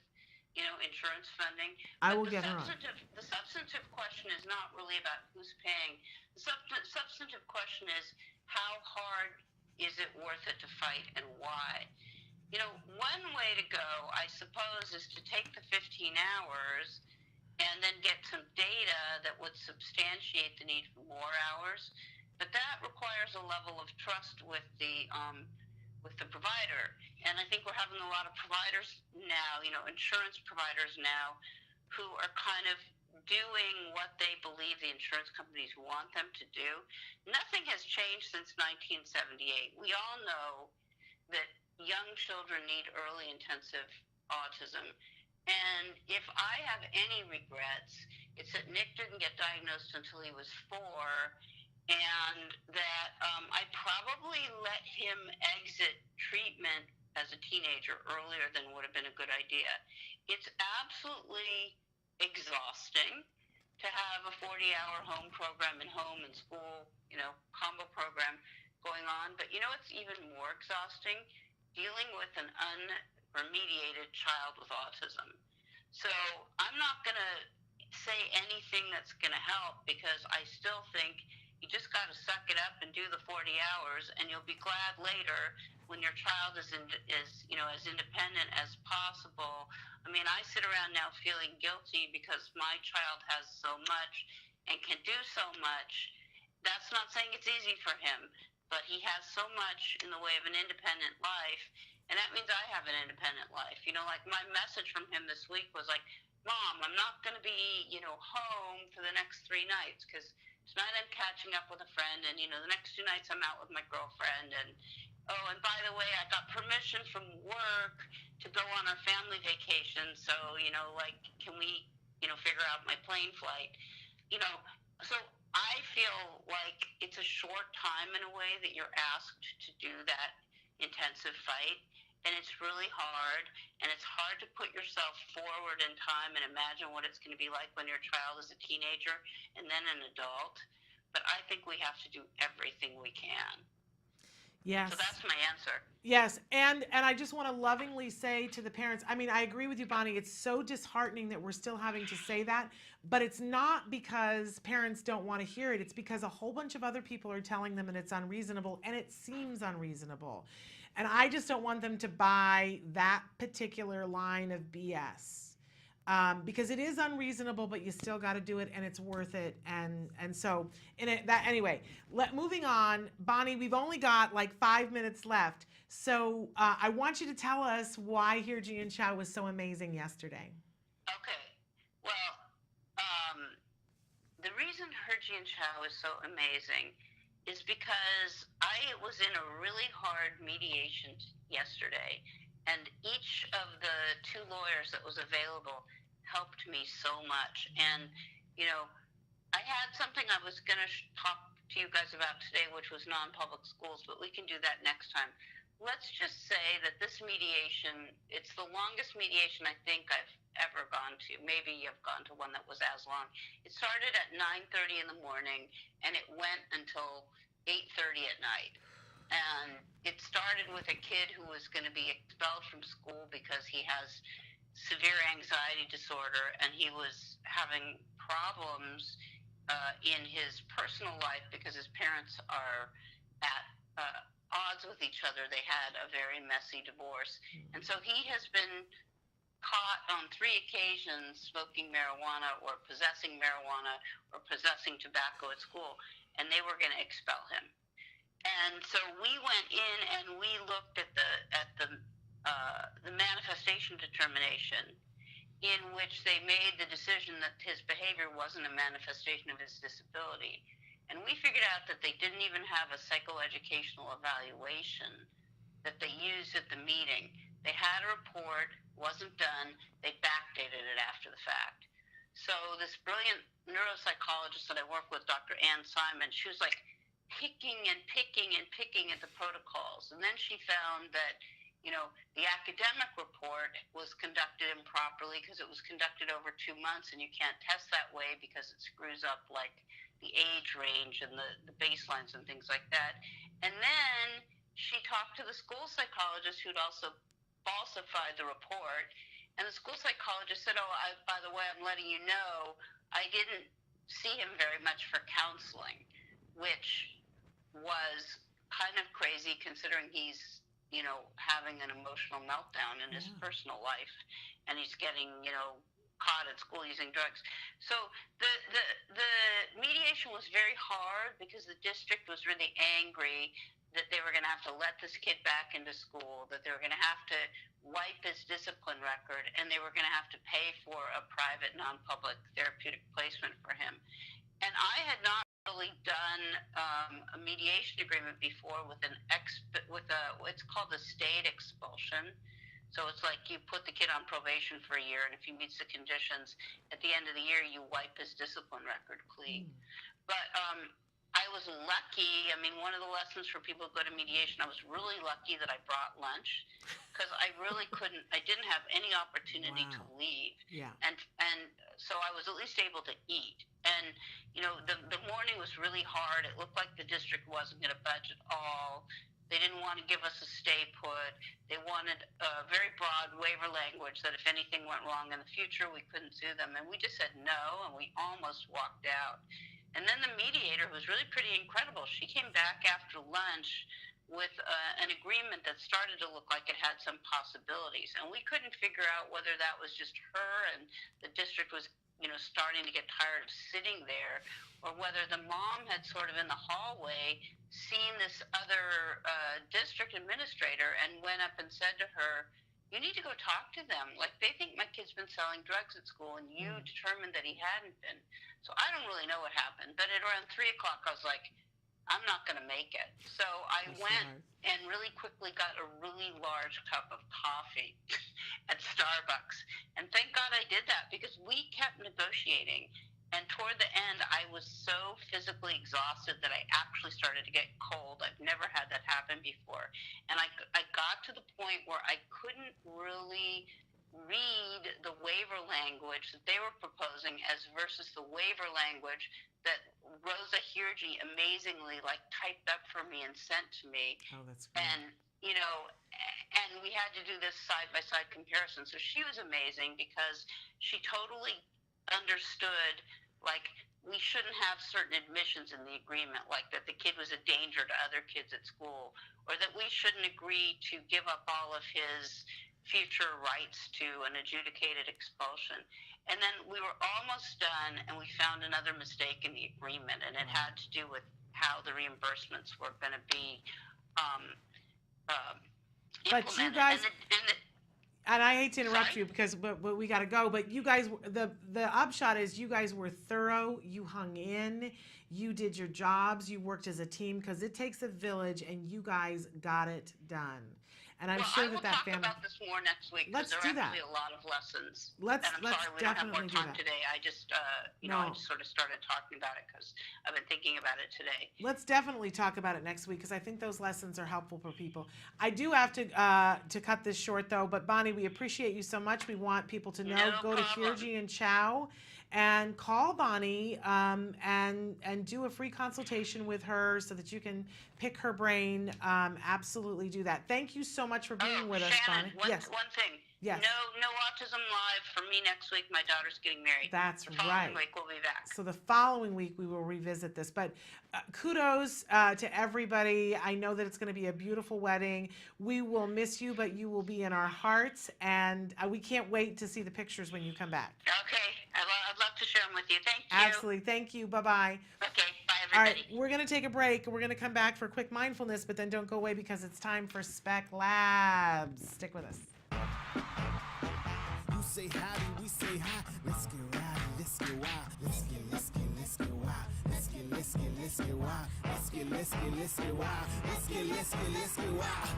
insurance funding. I will get her on. The substantive question is not really about who's paying. The substantive question is how hard is it worth it to fight and why? One way to go, I suppose, is to take the 15 hours and then get some data that would substantiate the need for more hours. But that requires a level of trust with the provider. And I think we're having a lot of providers now, insurance providers now, who are kind of doing what they believe the insurance companies want them to do. Nothing has changed since 1978. We all know that young children need early intensive autism. And if I have any regrets, it's that Nick didn't get diagnosed until he was 4, and that I probably let him exit treatment as a teenager earlier than would have been a good idea. It's absolutely exhausting to have a 40-hour home program and home and school, combo program going on. But it's even more exhausting dealing with an unremediated child with autism. So I'm not going to say anything that's going to help, because I still think you just got to suck it up and do the 40 hours, and you'll be glad later when your child is as independent as possible. I mean, I sit around now feeling guilty because my child has so much and can do so much. That's not saying it's easy for him, but he has so much in the way of an independent life, and that means I have an independent life. Like my message from him this week was like, Mom, I'm not going to be, home for the next 3 nights, because tonight I'm catching up with a friend, and, the next 2 nights I'm out with my girlfriend, and, oh, and by the way, I got permission from work to go on our family vacation, so, can we, figure out my plane flight? So I feel like it's a short time in a way that you're asked to do that intensive fight. And it's really hard, and it's hard to put yourself forward in time and imagine what it's going to be like when your child is a teenager and then an adult. But I think we have to do everything we can. Yes. So that's my answer. Yes, and I just want to lovingly say to the parents, I mean, I agree with you, Bonnie. It's so disheartening that we're still having to say that, but it's not because parents don't want to hear it. It's because a whole bunch of other people are telling them and it's unreasonable, and it seems unreasonable. And I just don't want them to buy that particular line of BS, because it is unreasonable, but you still got to do it, and it's worth it. And so anyway, moving on, Bonnie, we've only got like 5 minutes left. So I want you to tell us why Hear Jian Chow was so amazing yesterday. Okay. Well, the reason Hear Jian Chow is so amazing is because I was in a really hard mediation yesterday, and each of the 2 lawyers that was available helped me so much. And, I had something I was going to talk to you guys about today, which was non-public schools, but we can do that next time. Let's just say that this mediation, it's the longest mediation I think I've ever gone to. Maybe you've gone to one that was as long. It started at 9:30 in the morning, and it went until 8:30 at night. And it started with a kid who was going to be expelled from school because he has severe anxiety disorder, and he was having problems in his personal life because his parents are at odds with each other. They had a very messy divorce. And so he has been caught on 3 occasions smoking marijuana or possessing tobacco at school, and they were going to expel him. And so we went in and we looked at the manifestation determination, in which they made the decision that his behavior wasn't a manifestation of his disability. And we figured out that they didn't even have a psychoeducational evaluation that they used at the meeting. They had a report, wasn't done, they backdated it after the fact. So this brilliant neuropsychologist that I work with, Dr. Ann Simon, she was like picking and picking and picking at the protocols. And then she found that, the academic report was conducted improperly because it was conducted over 2 months, and you can't test that way because it screws up like the age range and the baselines and things like that. And then she talked to the school psychologist who'd also falsified the report, and the school psychologist said, by the way, I'm letting you know, I didn't see him very much for counseling, which was kind of crazy considering he's having an emotional meltdown in his personal life, and he's getting caught at school using drugs. So the mediation was very hard because the district was really angry that they were going to have to let this kid back into school, that they were going to have to wipe his discipline record, and they were going to have to pay for a private non-public therapeutic placement for him. And I had not really done a mediation agreement before with what's called a state expulsion. So it's like you put the kid on probation for a year, and if he meets the conditions, at the end of the year, you wipe his discipline record clean. But I was lucky. I mean, one of the lessons for people who go to mediation, I was really lucky that I brought lunch, because I really I didn't have any opportunity to leave. Yeah. And so I was at least able to eat. And, the morning was really hard. It looked like the district wasn't going to budge at all. They didn't want to give us a stay put. They wanted a very broad waiver language that if anything went wrong in the future, we couldn't sue them. And we just said no, and we almost walked out. And then the mediator, who was really pretty incredible, she came back after lunch with an agreement that started to look like it had some possibilities. And we couldn't figure out whether that was just her and the district was, starting to get tired of sitting there, or whether the mom had sort of in the hallway seen this other district administrator and went up and said to her, you need to go talk to them. Like, they think my kid's been selling drugs at school, and you determined that he hadn't been. So I don't really know what happened, but at around 3 o'clock, I was like, I'm not going to make it. So I went and really quickly got a really large cup of coffee at Starbucks. And thank God I did that, because we kept negotiating. And toward the end, I was so physically exhausted that I actually started to get cold. I've never had that happen before. And I got to the point where I couldn't really read the waiver language that they were proposing as versus the waiver language that Rosa Hirji amazingly typed up for me and sent to me. Oh, that's great. And, and we had to do this side-by-side comparison. So she was amazing because she totally understood, we shouldn't have certain admissions in the agreement, like that the kid was a danger to other kids at school, or that we shouldn't agree to give up all of his future rights to an adjudicated expulsion. And then we were almost done, and we found another mistake in the agreement, and it had to do with how the reimbursements were going to be But you guys, and I hate to interrupt you because but we got to go, but you guys, the upshot is you guys were thorough, you hung in, you did your jobs, you worked as a team, because it takes a village, and you guys got it done. And I'm sure that family. We'll talk about this more next week. Let's there do are that. actually a lot of lessons. Let's sorry we don't have more definitely time do that. today. I just, I just sort of started talking about it because I've been thinking about it today. Let's definitely talk about it next week, because I think those lessons are helpful for people. I do have to cut this short though, but Bonnie, we appreciate you so much. We want people to know. Go to Hirji and Chow and call Bonnie and do a free consultation with her so that you can pick her brain. Absolutely do that. Thank you so much for being with us, Shannon, Bonnie. Yes. One thing. Yes. No Autism Live for me next week. My daughter's getting married. That's the following right. week we'll be back. So the following week we will revisit this. But kudos to everybody. I know that it's going to be a beautiful wedding. We will miss you, but you will be in our hearts. And we can't wait to see the pictures when you come back. Okay. I'd love to share them with you. Thank you. Absolutely. Thank you. Bye-bye. Okay. Bye, everybody. All right. We're going to take a break. We're going to come back for quick mindfulness, but then don't go away because it's time for Spec Labs. Stick with us. You say howdy, we say hi. Let's get rowdy, let's get wild. Let's get wild. Let's get wild. Let's get wild. Let's get wild.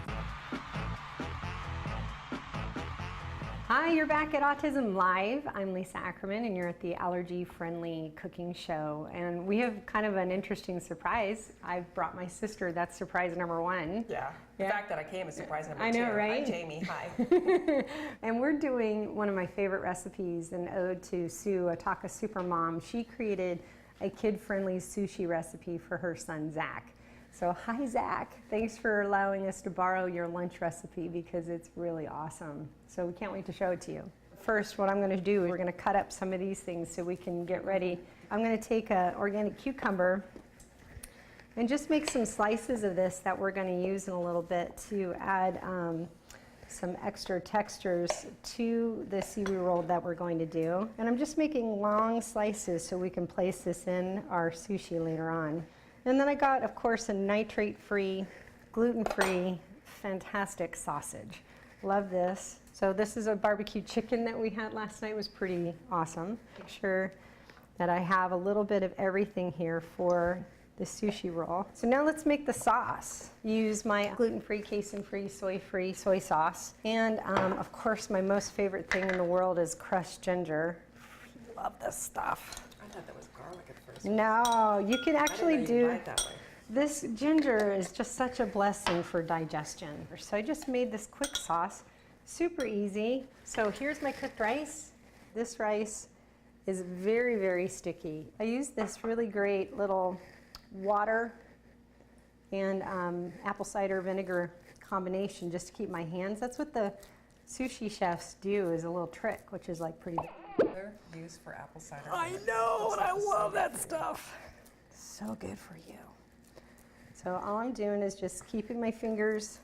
Hi, you're back at Autism Live. I'm Lisa Ackerman, and you're at the Allergy-Friendly Cooking Show. And we have kind of an interesting surprise. I've brought my sister. That's surprise number one. Yeah. The fact that I came is surprise number two. I know, right? Hi, Jamie. Hi. And we're doing one of my favorite recipes, an ode to Sue, a Taka Supermom. She created a kid-friendly sushi recipe for her son, Zach. So hi, Zach. Thanks for allowing us to borrow your lunch recipe because it's really awesome. So we can't wait to show it to you. First, what I'm going to do is we're going to cut up some of these things so we can get ready. I'm going to take an organic cucumber and just make some slices of this that we're going to use in a little bit to add some extra textures to the seaweed roll that we're going to do. And I'm just making long slices so we can place this in our sushi later on. And then I got, of course, a nitrate-free, gluten-free, fantastic sausage. Love this. So this is a barbecue chicken that we had last night. It was pretty awesome. Make sure that I have a little bit of everything here for the sushi roll. So now let's make the sauce. Use my gluten-free, casein-free, soy-free soy sauce. And of course, my most favorite thing in the world is crushed ginger. Love this stuff. I thought that was garlic at first. No, you can actually do it that way. this. Ginger is just such a blessing for digestion. So I just made this quick sauce, super easy. So here's my cooked rice. This rice is very, very sticky. I use this really great little water and apple cider vinegar combination just to keep my hands. That's what the sushi chefs do, is a little trick, which is like pretty. They're used for apple cider. I know, and I love that stuff. So good for you. So all I'm doing is just keeping my fingers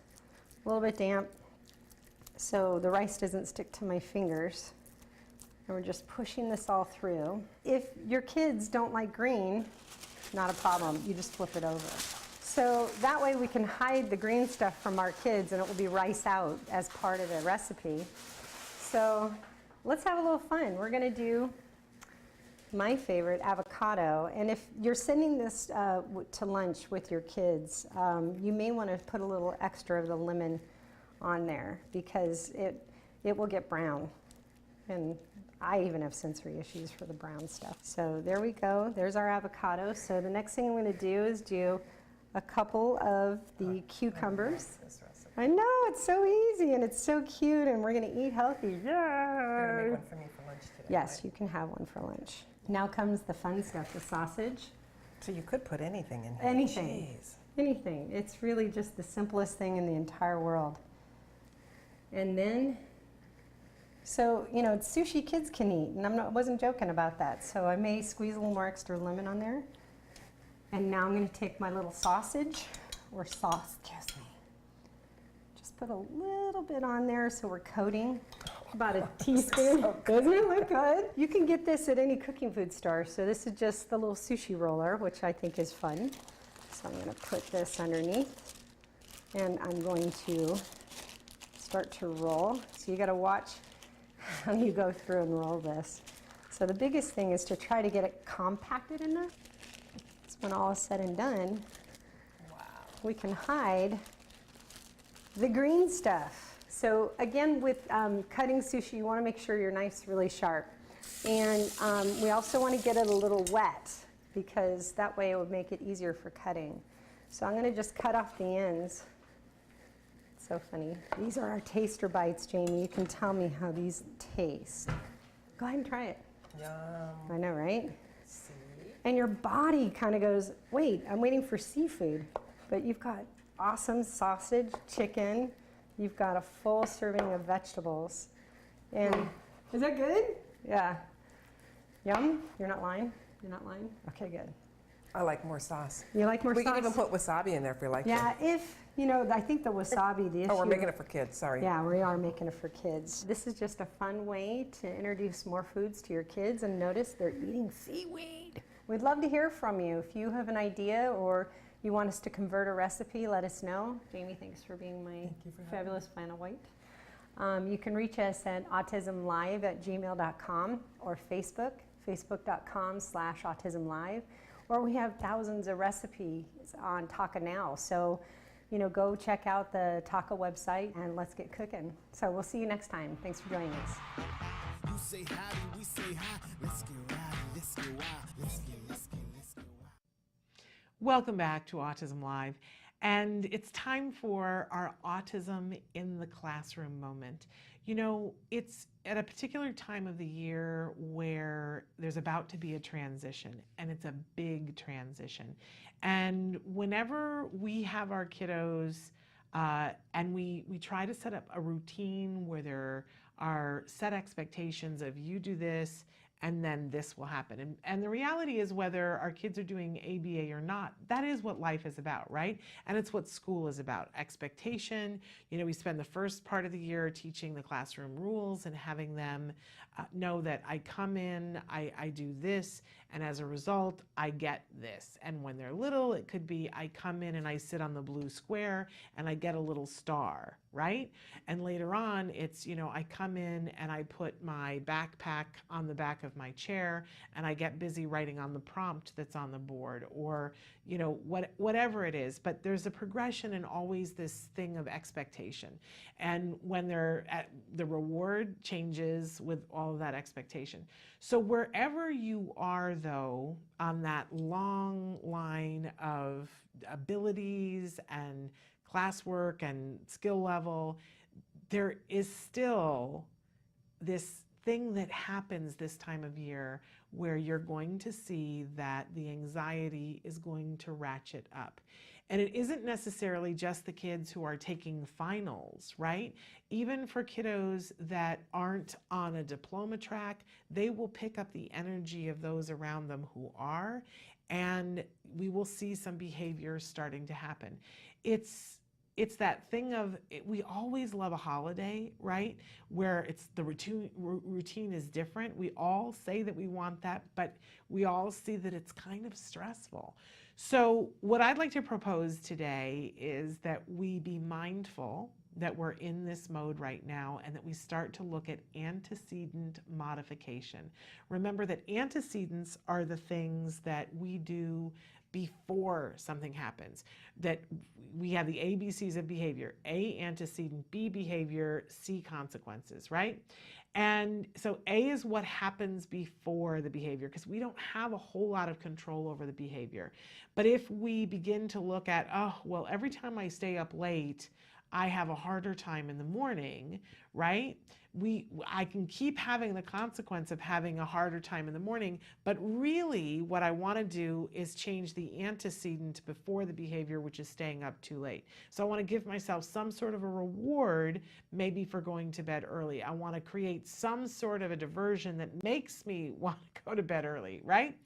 a little bit damp so the rice doesn't stick to my fingers. And we're just pushing this all through. If your kids don't like green, not a problem. You just flip it over. So that way we can hide the green stuff from our kids and it will be rice out as part of the recipe. So let's have a little fun. We're gonna do my favorite, avocado. And if you're sending this to lunch with your kids, you may want to put a little extra of the lemon on there because it will get brown. And I even have sensory issues for the brown stuff. So there we go. There's our avocado. So the next thing I'm going to do is do a couple of the cucumbers. I know, it's so easy and it's so cute and we're going to eat healthy. You're going to make one for me for lunch today. Yes, right? you can have one for lunch. Now comes the fun stuff, the sausage. So you could put anything in here. Anything. Jeez. Anything. It's really just the simplest thing in the entire world. And then, so, you know, it's sushi kids can eat, and I wasn't joking about that. So I may squeeze a little more extra lemon on there. And now I'm going to take my little sausage, or sauce, excuse me. Just put a little bit on there so we're coating. About a teaspoon. Doesn't it look good? You can get this at any cooking food store. So this is just the little sushi roller, which I think is fun. So I'm going to put this underneath, and I'm going to start to roll. So you got to watch how you go through and roll this. So the biggest thing is to try to get it compacted enough. So when all is said and done, we can hide the green stuff. So again, with cutting sushi, you want to make sure your knife's really sharp. And we also want to get it a little wet because that way it would make it easier for cutting. So I'm going to just cut off the ends. It's so funny. These are our taster bites, Jamie. You can tell me how these taste. Go ahead and try it. Yum. I know, right? See? And your body kind of goes, wait, I'm waiting for seafood. But you've got awesome sausage, chicken. You've got a full serving of vegetables. And is that good? Yeah. Yum? You're not lying? You're not lying? Okay, good. I like more sauce. You like more we sauce? We can even put wasabi in there if you like. Yeah, if, you know, I think the wasabi, the issue. Oh, we're making it for kids, sorry. Yeah, we are making it for kids. This is just a fun way to introduce more foods to your kids and notice they're eating seaweed. We'd love to hear from you. If you have an idea or you want us to convert a recipe, let us know. Jamie, thanks for being my fabulous Flannel White. You can reach us at autismlive@gmail.com or Facebook, facebook.com/autismlive. Or we have thousands of recipes on Taka Now. So, you know, go check out the Taka website and let's get cooking. So we'll see you next time. Thanks for joining us. You say howdy, we say hi. Let's get rowdy, let's get wild. Let's get wild. Welcome back to Autism Live. And it's time for our Autism in the Classroom moment. You know, it's at a particular time of the year where there's about to be a transition, and it's a big transition. And whenever we have our kiddos and we try to set up a routine where there are set expectations of you do this, and then this will happen. And the reality is whether our kids are doing ABA or not, that is what life is about, right? And it's what school is about, expectation. You know, we spend the first part of the year teaching the classroom rules and having them know that I come in, I do this, and as a result, I get this. And when they're little, it could be I come in and I sit on the blue square and I get a little star, right? And later on, it's, you know, I come in and I put my backpack on the back of my chair and I get busy writing on the prompt that's on the board, or, you know, whatever it is. But there's a progression and always this thing of expectation. And when they're at, the reward changes with all of that expectation. So wherever you are, though, on that long line of abilities and classwork and skill level, there is still this thing that happens this time of year where you're going to see that the anxiety is going to ratchet up. And it isn't necessarily just the kids who are taking finals, right? Even for kiddos that aren't on a diploma track, they will pick up the energy of those around them who are, and we will see some behaviors starting to happen. It's that thing of, we always love a holiday, right? Where it's the routine is different. We all say that we want that, but we all see that it's kind of stressful. So what I'd like to propose today is that we be mindful that we're in this mode right now and that we start to look at antecedent modification. Remember that antecedents are the things that we do before something happens, that we have the ABCs of behavior: A, antecedent; B, behavior; C, consequences, right? And so A is what happens before the behavior, because we don't have a whole lot of control over the behavior. But if we begin to look at, oh, well, every time I stay up late, I have a harder time in the morning, right? I can keep having the consequence of having a harder time in the morning, but really what I want to do is change the antecedent before the behavior, which is staying up too late. So I want to give myself some sort of a reward, maybe for going to bed early. I want to create some sort of a diversion that makes me want to go to bed early, right?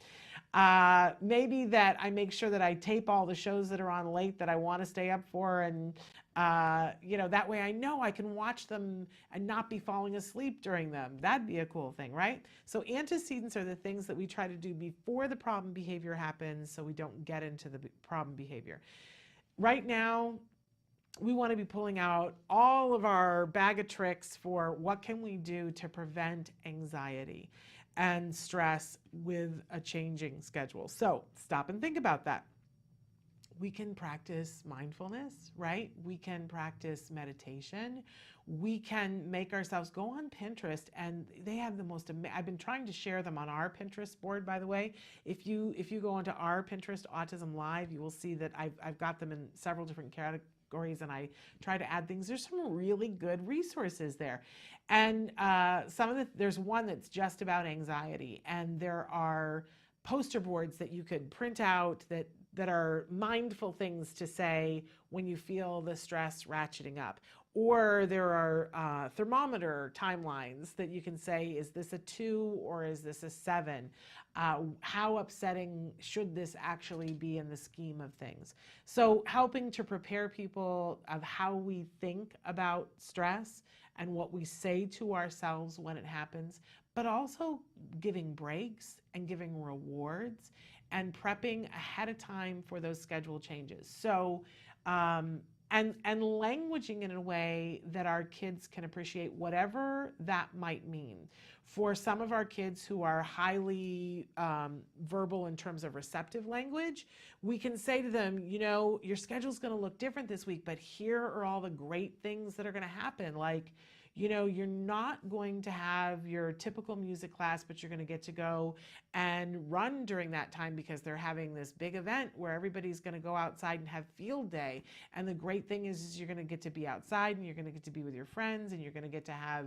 Maybe that I make sure that I tape all the shows that are on late that I want to stay up for, and that way I know I can watch them and not be falling asleep during them. That'd be a cool thing, right? So antecedents are the things that we try to do before the problem behavior happens, so we don't get into the problem behavior. Right now, we want to be pulling out all of our bag of tricks for what can we do to prevent anxiety and stress with a changing schedule. So stop and think about that. We can practice mindfulness, right? We can practice meditation. We can make ourselves go on Pinterest, and they have the most I've been trying to share them on our Pinterest board, by the way. If you go onto our Pinterest, Autism Live, you will see that I've got them in several different categories, and I try to add things. There's some really good resources there. And there's one that's just about anxiety, and there are poster boards that you could print out that are mindful things to say when you feel the stress ratcheting up. Or there are thermometer timelines that you can say, is this a 2 or is this a 7? How upsetting should this actually be in the scheme of things? So helping to prepare people of how we think about stress and what we say to ourselves when it happens, but also giving breaks and giving rewards and prepping ahead of time for those schedule changes. So, and languaging in a way that our kids can appreciate, whatever that might mean. For some of our kids who are highly verbal in terms of receptive language, we can say to them, your schedule's going to look different this week, but here are all the great things that are going to happen. Like, you're not going to have your typical music class, but you're going to get to go and run during that time because they're having this big event where everybody's going to go outside and have field day. And the great thing is you're going to get to be outside, and you're going to get to be with your friends, and you're going to get to have,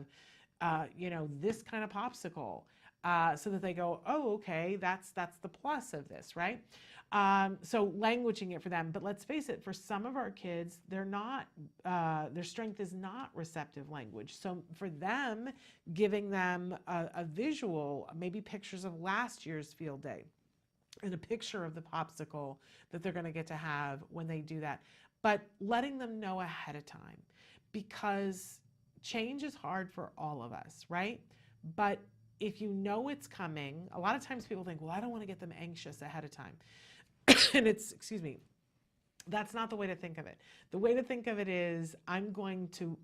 this kind of popsicle, so that they go, oh, okay, that's the plus of this, right? So languaging it for them. But let's face it, for some of our kids, they're not, their strength is not receptive language. So for them, giving them a visual, maybe pictures of last year's field day and a picture of the popsicle that they're going to get to have when they do that. But letting them know ahead of time, because change is hard for all of us, right? But if you know it's coming, a lot of times people think, well, I don't want to get them anxious ahead of time. And that's not the way to think of it. The way to think of it is, I'm going to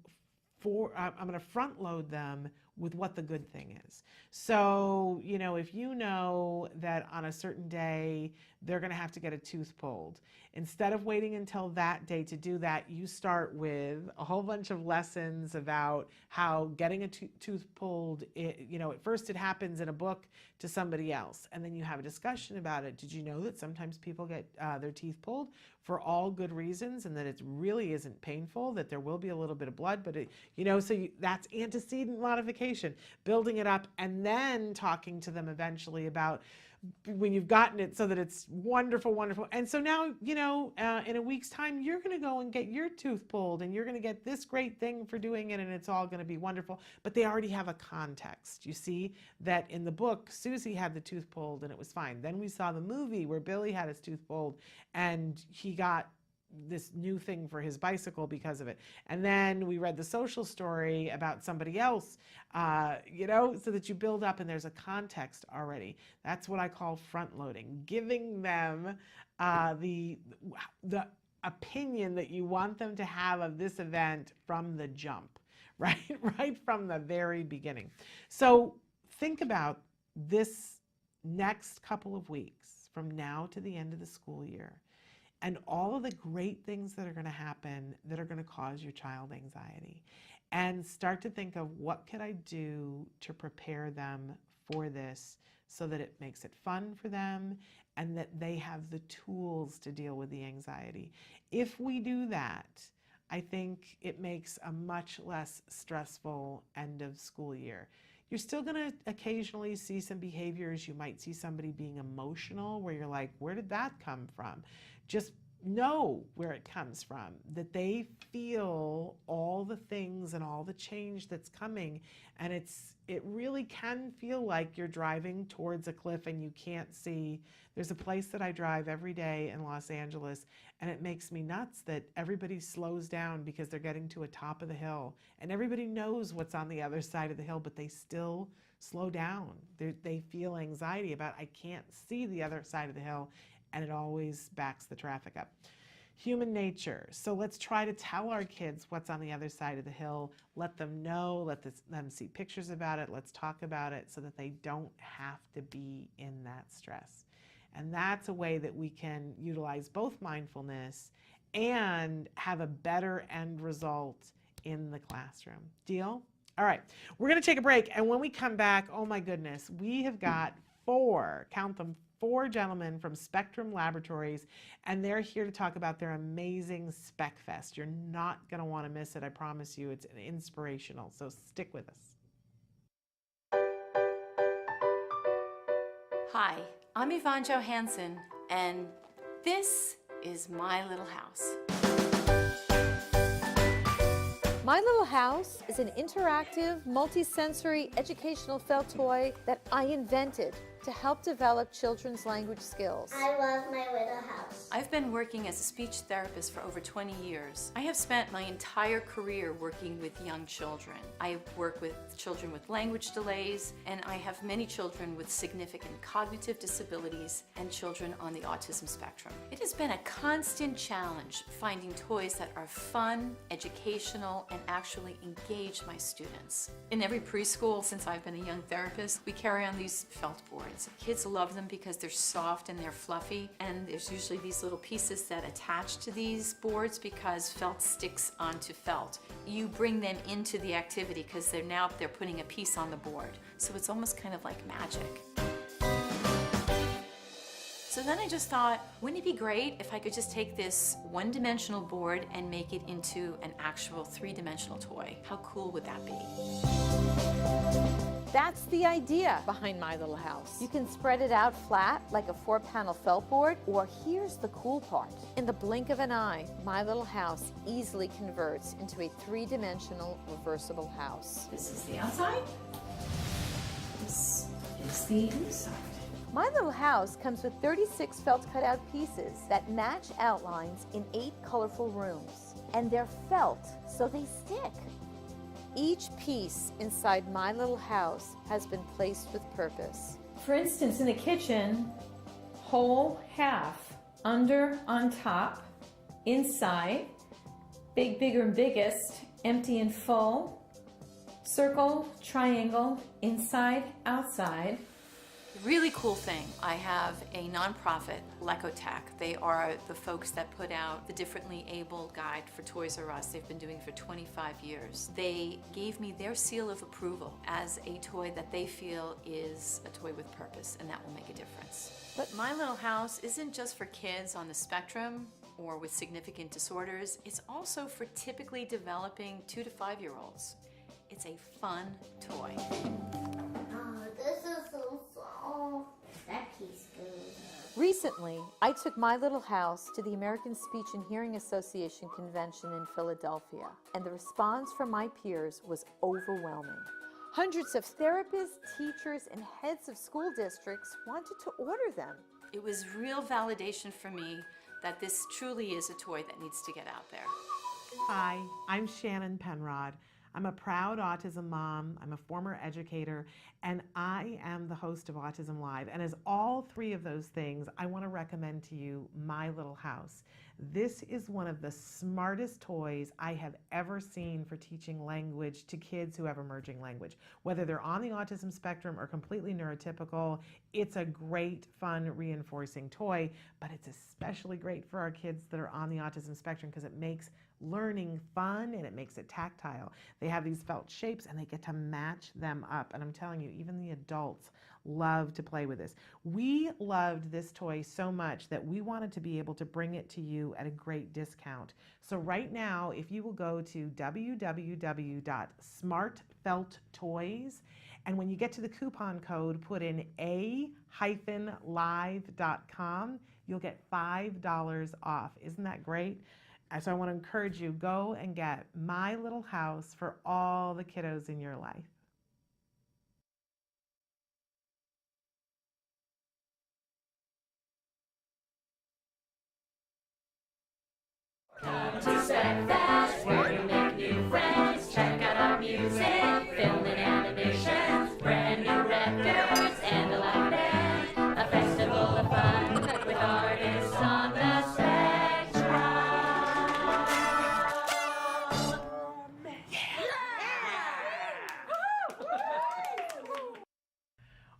front load them with what the good thing is. So, if you know that on a certain day they're going to have to get a tooth pulled, instead of waiting until that day to do that, you start with a whole bunch of lessons about how getting a tooth pulled, at first it happens in a book to somebody else, and then you have a discussion about it. Did you know that sometimes people get their teeth pulled for all good reasons, and that it really isn't painful, that there will be a little bit of blood, but that's antecedent modification. education, building it up, and then talking to them eventually about when you've gotten it so that it's wonderful, wonderful. And so now, you know, in a week's time, you're going to go and get your tooth pulled, and you're going to get this great thing for doing it, and it's all going to be wonderful. But they already have a context. You see that in the book, Susie had the tooth pulled, and it was fine. Then we saw the movie where Billy had his tooth pulled, and he got this new thing for his bicycle because of it. And then we read the social story about somebody else, you know, so that you build up and there's a context already. That's what I call front loading, giving them the opinion that you want them to have of this event from the jump, right? Right from the very beginning. So think about this next couple of weeks from now to the end of the school year, and all of the great things that are going to happen that are going to cause your child anxiety. And start to think of, what could I do to prepare them for this so that it makes it fun for them and that they have the tools to deal with the anxiety. If we do that, I think it makes a much less stressful end of school year. You're still going to occasionally see some behaviors. You might see somebody being emotional where you're like, where did that come from? Just know where it comes from, that they feel all the things and all the change that's coming. And it really can feel like you're driving towards a cliff and you can't see. There's a place that I drive every day in Los Angeles, and it makes me nuts that everybody slows down because they're getting to a top of the hill, and everybody knows what's on the other side of the hill, but they still slow down. They feel anxiety about, I can't see the other side of the hill, and it always backs the traffic up. Human nature. So let's try to tell our kids what's on the other side of the hill. Let them know, let them see pictures about it. Let's talk about it so that they don't have to be in that stress. And that's a way that we can utilize both mindfulness and have a better end result in the classroom. Deal? All right, we're going to take a break. And when we come back, oh my goodness, we have got 4, count them, 4 gentlemen from Spectrum Laboratories, and they're here to talk about their amazing Spec Fest. You're not going to want to miss it. I promise you, it's inspirational. So stick with us. Hi, I'm Yvonne Johansson, and this is My Little House. My Little House is an interactive, multi-sensory educational felt toy that I invented to help develop children's language skills. I love My Little House. I've been working as a speech therapist for over 20 years. I have spent my entire career working with young children. I work with children with language delays, and I have many children with significant cognitive disabilities and children on the autism spectrum. It has been a constant challenge finding toys that are fun, educational, and actually engage my students. In every preschool, since I've been a young therapist, we carry on these felt boards. Kids love them because they're soft and they're fluffy, and there's usually these little pieces that attach to these boards because felt sticks onto felt. You bring them into the activity because they're putting a piece on the board. So it's almost kind of like magic. So then I just thought, wouldn't it be great if I could just take this one-dimensional board and make it into an actual 3-dimensional toy? How cool would that be? That's the idea behind My Little House. You can spread it out flat like a 4-panel felt board, or here's the cool part. In the blink of an eye, My Little House easily converts into a 3-dimensional reversible house. This is the outside. This is the inside. My Little House comes with 36 felt cutout pieces that match outlines in 8 colorful rooms. And they're felt, so they stick. Each piece inside My Little House has been placed with purpose. For instance, in the kitchen, whole, half, under, on top, inside, big, bigger, and biggest, empty and full, circle, triangle, inside, outside. Really cool thing, I have a nonprofit, Lecotech. They are the folks that put out the Differently Abled Guide for Toys R Us. They've been doing it for 25 years. They gave me their seal of approval as a toy that they feel is a toy with purpose, and that will make a difference. But My Little House isn't just for kids on the spectrum or with significant disorders. It's also for typically developing 2 to 5-year-olds. It's a fun toy. Oh, this is so soft. That piece goes. Recently, I took my little house to the American Speech and Hearing Association convention in Philadelphia, and the response from my peers was overwhelming. Hundreds of therapists, teachers, and heads of school districts wanted to order them. It was real validation for me that this truly is a toy that needs to get out there. Hi, I'm Shannon Penrod. I'm a proud autism mom, I'm a former educator, and I am the host of Autism Live. And as all three of those things, I want to recommend to you My Little House. This is one of the smartest toys I have ever seen for teaching language to kids who have emerging language. Whether they're on the autism spectrum or completely neurotypical, it's a great, fun, reinforcing toy, but it's especially great for our kids that are on the autism spectrum because it makes learning fun and it makes it tactile. They have these felt shapes and they get to match them up. And I'm telling you, even the adults love to play with this. We loved this toy so much that we wanted to be able to bring it to you at a great discount. So right now, if you will go to www.smartfelttoys, and when you get to the coupon code, put in a-live.com, you'll get $5 off. Isn't that great? So I want to encourage you, go and get My Little House for all the kiddos in your life. Come to Spec Fest, where you make new friends. Check out our music, film and animation, brand new records, and a live band. A festival of fun with artists on the spectrum.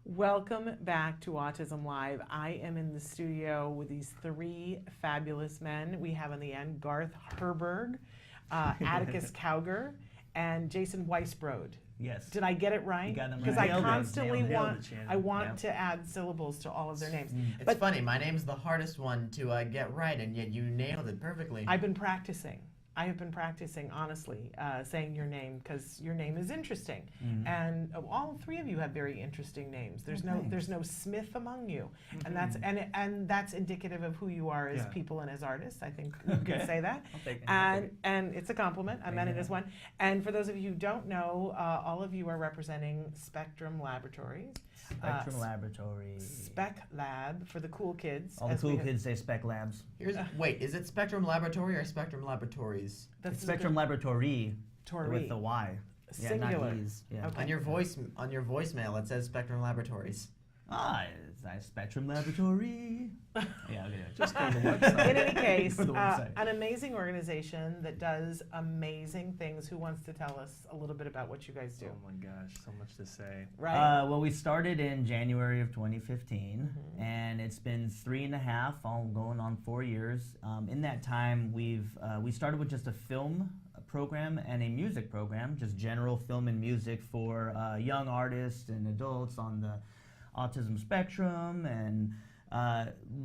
Welcome back to Autism Live. I am in the studio with these three fabulous men. We have on the end Garth Herberg, Atticus Cowger, and Jason Weisbrod. Yes. Did I get it right? You got them Because right. I constantly Nailed it, Shannon. want to add syllables to all of their names. It's funny, my name's the hardest one to get right, and yet you nailed it perfectly. I've been practicing. I have been practicing, honestly, saying your name because your name is interesting, and all three of you have very interesting names. There's no Smith among you, and that's indicative of who you are as people and as artists. I think you can say that, and it's a compliment. I meant it as one. And for those of you who don't know, all of you are representing Spectrum Laboratories. Spectrum Laboratories. Spec Lab for the cool kids. All the cool kids say Spec Labs. Wait, is it Spectrum Laboratory or Spectrum Laboratories? It's Spectrum Laboratory with the Y. Singular. Yeah, not E's. Yeah. Okay. On your voicemail, it says Spectrum Laboratories. It's nice. Spectrum Laboratory. Yeah, okay. Just go to the website. In any case, an amazing organization that does amazing things. Who wants to tell us a little bit about what you guys do? Oh my gosh, so much to say. Right. Well, we started in January of 2015, and it's been 3.5, all going on 4 years. In that time, we started with just a film program and a music program, just general film and music for young artists and adults on the autism spectrum, and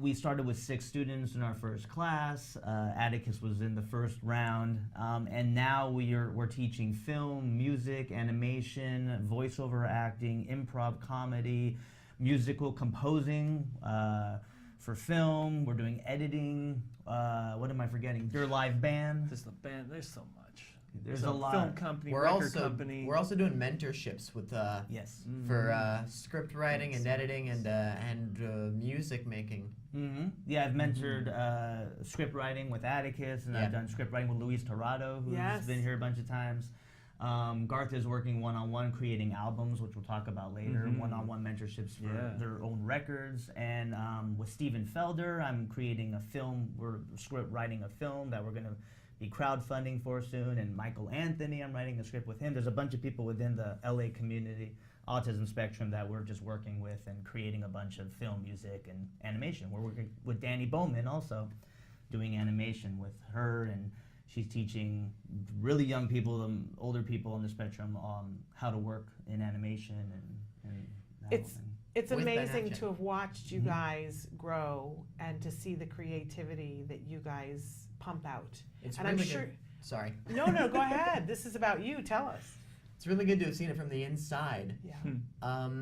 we started with 6 students in our first class. Atticus was in the first round, and now we're teaching film, music, animation, voiceover acting, improv comedy, musical composing for film. We're doing editing. What am I forgetting? Your live band. There's the band. There's so much. There's a lot. Film company, We're record company. also doing mentorships with for script writing and editing and music making. Yeah, I've mentored script writing with Atticus, and I've done script writing with Luis Torrado, who's been here a bunch of times. Garth is working one-on-one creating albums, which we'll talk about later, one-on-one mentorships for their own records. And with Steven Felder, I'm creating a film, we're script writing a film that we're going to be crowdfunding for soon. And Michael Anthony, I'm writing a script with him. There's a bunch of people within the LA community, autism spectrum, that we're just working with and creating a bunch of film, music, and animation. We're working with Danny Bowman also, doing animation with her, and she's teaching really young people, older people on the spectrum, how to work in animation and It's amazing to have watched you guys grow and to see the creativity that you guys pump out. It's and really I'm sure. good. Sorry. No, go ahead. This is about you. Tell us. it's really good to have seen it from the inside. Yeah.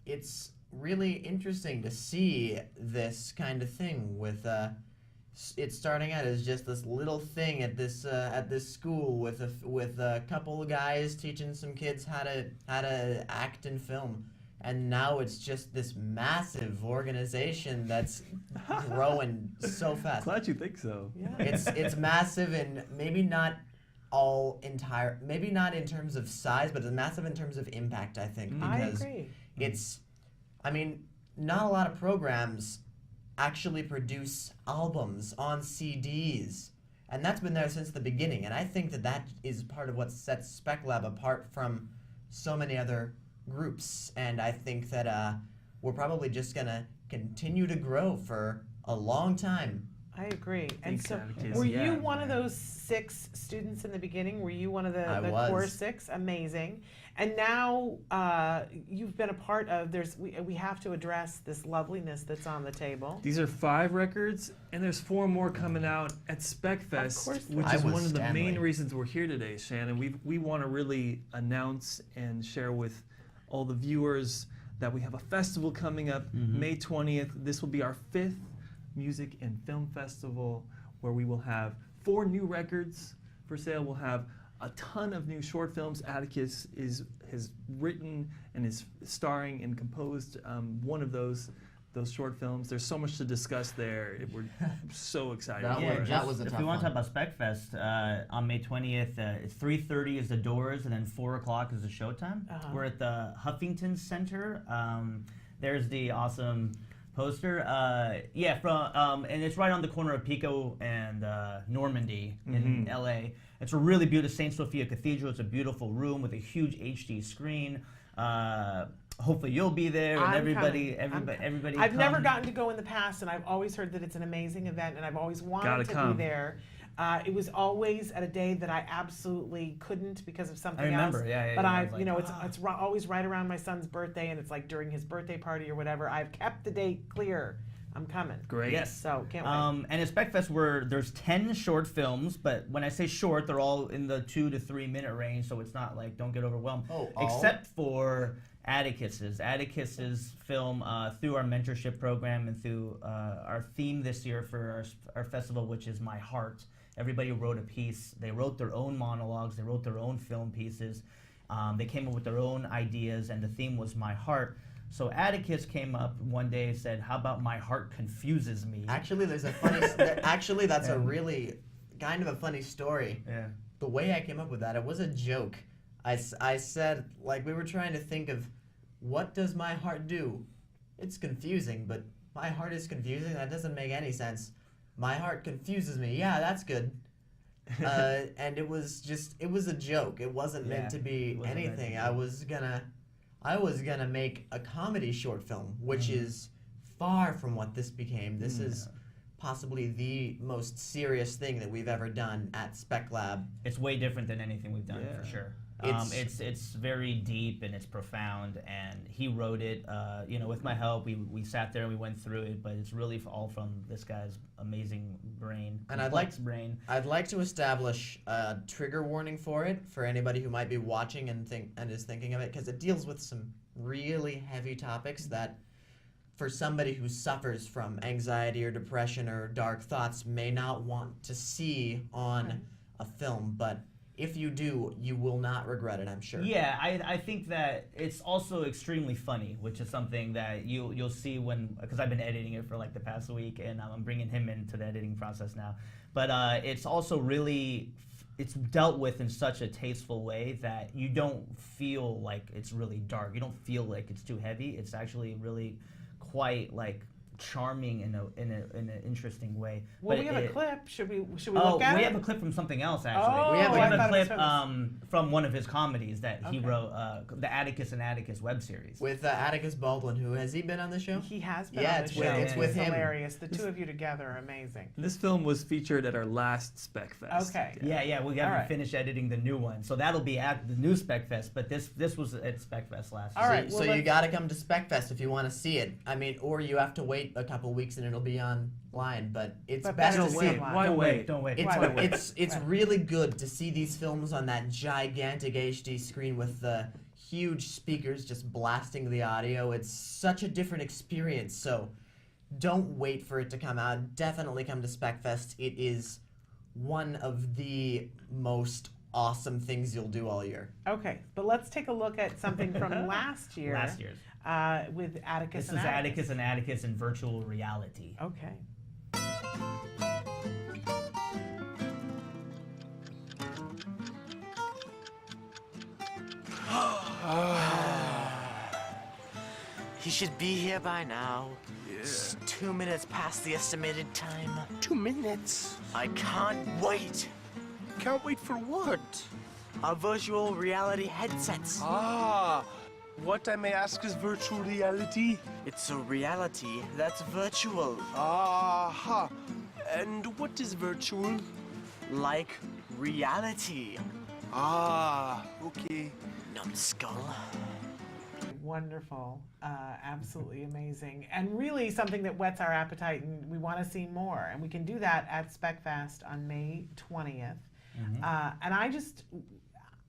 It's really interesting to see this kind of thing with it starting out as just this little thing at this school with a couple of guys teaching some kids how to act in film, and now it's just this massive organization that's growing so fast. Glad you think so. Yeah. It's massive, and maybe not maybe not in terms of size, but it's massive in terms of impact, I think, because I agree. I mean, not a lot of programs actually produce albums on CDs, and that's been there since the beginning, and I think that is part of what sets Spec Lab apart from so many other groups, and I think that we're probably just gonna continue to grow for a long time. I agree. And so, Atticus. were Yeah. you one of those 6 students in the beginning? Were you one of the core 6? Amazing. And now you've been a part of. We have to address this loveliness that's on the table. These are 5 records, and there's 4 more coming out at SpecFest, which I is was one of the main Stanley. reasons we're here today, Shannon. We want to really announce and share with all the viewers that we have a festival coming up May 20th. This will be our 5th music and film festival, where we will have 4 new records for sale. We'll have a ton of new short films. Atticus has written and is starring and composed one of those short films. There's so much to discuss there. We're so excited. That was a if tough we want to one. talk about SpecFest, on May 20th, it's 3:30 is the doors, and then 4 o'clock is the showtime. We're at the Huffington Center. There's the awesome poster. And it's right on the corner of Pico and Normandy in LA. It's a really beautiful St. Sophia Cathedral. It's a beautiful room with a huge HD screen. Hopefully you'll be there, and everybody. I've never gotten to go in the past, and I've always heard that it's an amazing event, and I've always wanted to be there. It was always at a day that I absolutely couldn't because of something else. I remember, yeah. But it's always right around my son's birthday, and it's like during his birthday party or whatever. I've kept the date clear. I'm coming. Great. Yes. So can't wait. And at SpecFest, there's 10 short films, but when I say short, they're all in the 2 to 3 minute range, so it's not like, don't get overwhelmed. Except for Atticus's film through our mentorship program and through our theme this year for our festival, which is My Heart. Everybody wrote a piece. They wrote their own monologues. They wrote their own film pieces. They came up with their own ideas, and the theme was My Heart. So Atticus came up one day and said, "How about My Heart Confuses Me?" Actually, there's a funny. Actually, that's a really kind of a funny story. Yeah. The way I came up with that, it was a joke. I said, like, we were trying to think of what does my heart do? It's confusing, but my heart is confusing. That doesn't make any sense. My heart confuses me. Yeah, that's good. And it was a joke. It wasn't meant to be anything. I was gonna make a comedy short film, which is far from what this became. This is possibly the most serious thing that we've ever done at Spec Lab. It's way different than anything we've done, for sure. It's very deep and it's profound, and he wrote it, with my help. We sat there and we went through it, but it's really all from this guy's amazing brain, And brain. I'd like to establish a trigger warning for it for anybody who might be watching and is thinking of it, because it deals with some really heavy topics that, for somebody who suffers from anxiety or depression or dark thoughts, may not want to see on a film, but if you do, you will not regret it, I'm sure. Yeah, I think that it's also extremely funny, which is something that you'll see because I've been editing it for like the past week, and I'm bringing him into the editing process now. But it's also really, it's dealt with in such a tasteful way that you don't feel like it's really dark. You don't feel like it's too heavy. It's actually really quite like charming in an interesting way. Well, but we have a clip. Should we look at it? We have a clip from something else, actually. Oh, we have a clip from from one of his comedies that he wrote, the Atticus and Atticus web series. With Atticus Baldwin, who has he been on the show? He has been on the show. It's with him. Hilarious. The two of you together are amazing. This film was featured at our last SpecFest. Okay. Yeah, we haven't finished editing the new one, so that'll be at the new SpecFest. But this was at SpecFest last year. So you got to come to SpecFest if you want to see it. I mean, or you have to wait wait a couple weeks and it'll be online, but it's But best better to to see. wait. Why wait? Don't wait. It's really good to see these films on that gigantic HD screen with the huge speakers just blasting the audio. It's such a different experience, so don't wait for it to come out. Definitely come to SpecFest. It is one of the most awesome things you'll do all year. Okay, but let's take a look at something from last year. Last year's. With Atticus This and is Atticus and Atticus in virtual reality. Okay. He should be here by now. It's 2 minutes past the estimated time. 2 minutes? I can't wait. Can't wait for what? Our virtual reality headsets. Ah, what I may ask is virtual reality? It's a reality that's virtual. Aha. And what is virtual? Like reality. Ah, okay. Numbskull. Wonderful, absolutely amazing, and really something that whets our appetite, and we want to see more. And we can do that at SpecFest on May 20th. And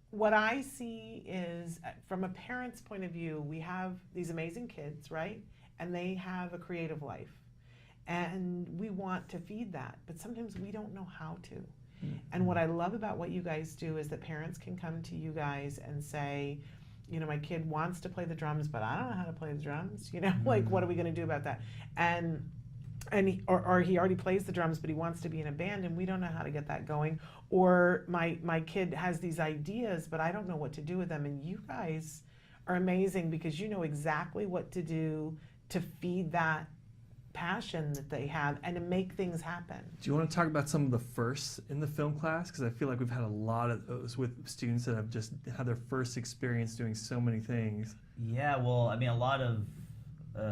what I see is, from a parent's point of view, we have these amazing kids, right? And they have a creative life, and we want to feed that, but sometimes we don't know how to. And what I love about what you guys do is that parents can come to you guys and say, you know, my kid wants to play the drums, but I don't know how to play the drums. You know, like, what are we going to do about that? Or he already plays the drums, but he wants to be in a band, and we don't know how to get that going. Or my kid has these ideas, but I don't know what to do with them. And you guys are amazing because you know exactly what to do to feed that passion that they have and to make things happen. Do you want to talk about some of the firsts in the film class? Because I feel like we've had a lot of those with students that have just had their first experience doing so many things. Yeah, well, I mean, a lot of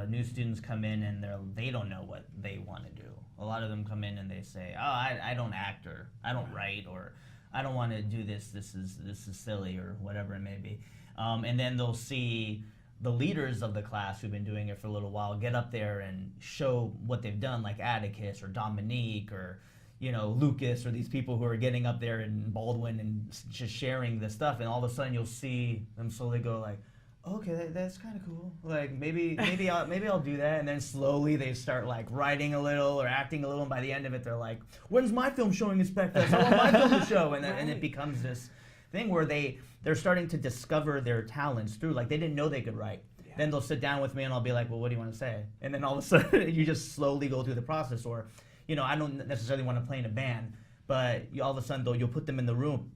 new students come in and they don't know what they want to do. A lot of them come in and they say, oh, I don't act, or I don't write, or I don't want to do this. This is silly, or whatever it may be. And then they'll see the leaders of the class who've been doing it for a little while get up there and show what they've done, like Atticus or Dominique or, you know, Lucas, or these people who are getting up there, and Baldwin, and just sharing the stuff, and all of a sudden you'll see them slowly go like, okay, that's kind of cool. Like maybe I'll do that, and then slowly they start like writing a little or acting a little, and by the end of it they're like, when's my film showing at SpecFest? I want my film to show, and then and it becomes this thing where they're starting to discover their talents through, like, they didn't know they could write. Yeah. Then they'll sit down with me and I'll be like, well, what do you want to say? And then all of a sudden you just slowly go through the process. Or, you know, I don't necessarily want to play in a band, but all of a sudden you'll put them in the room,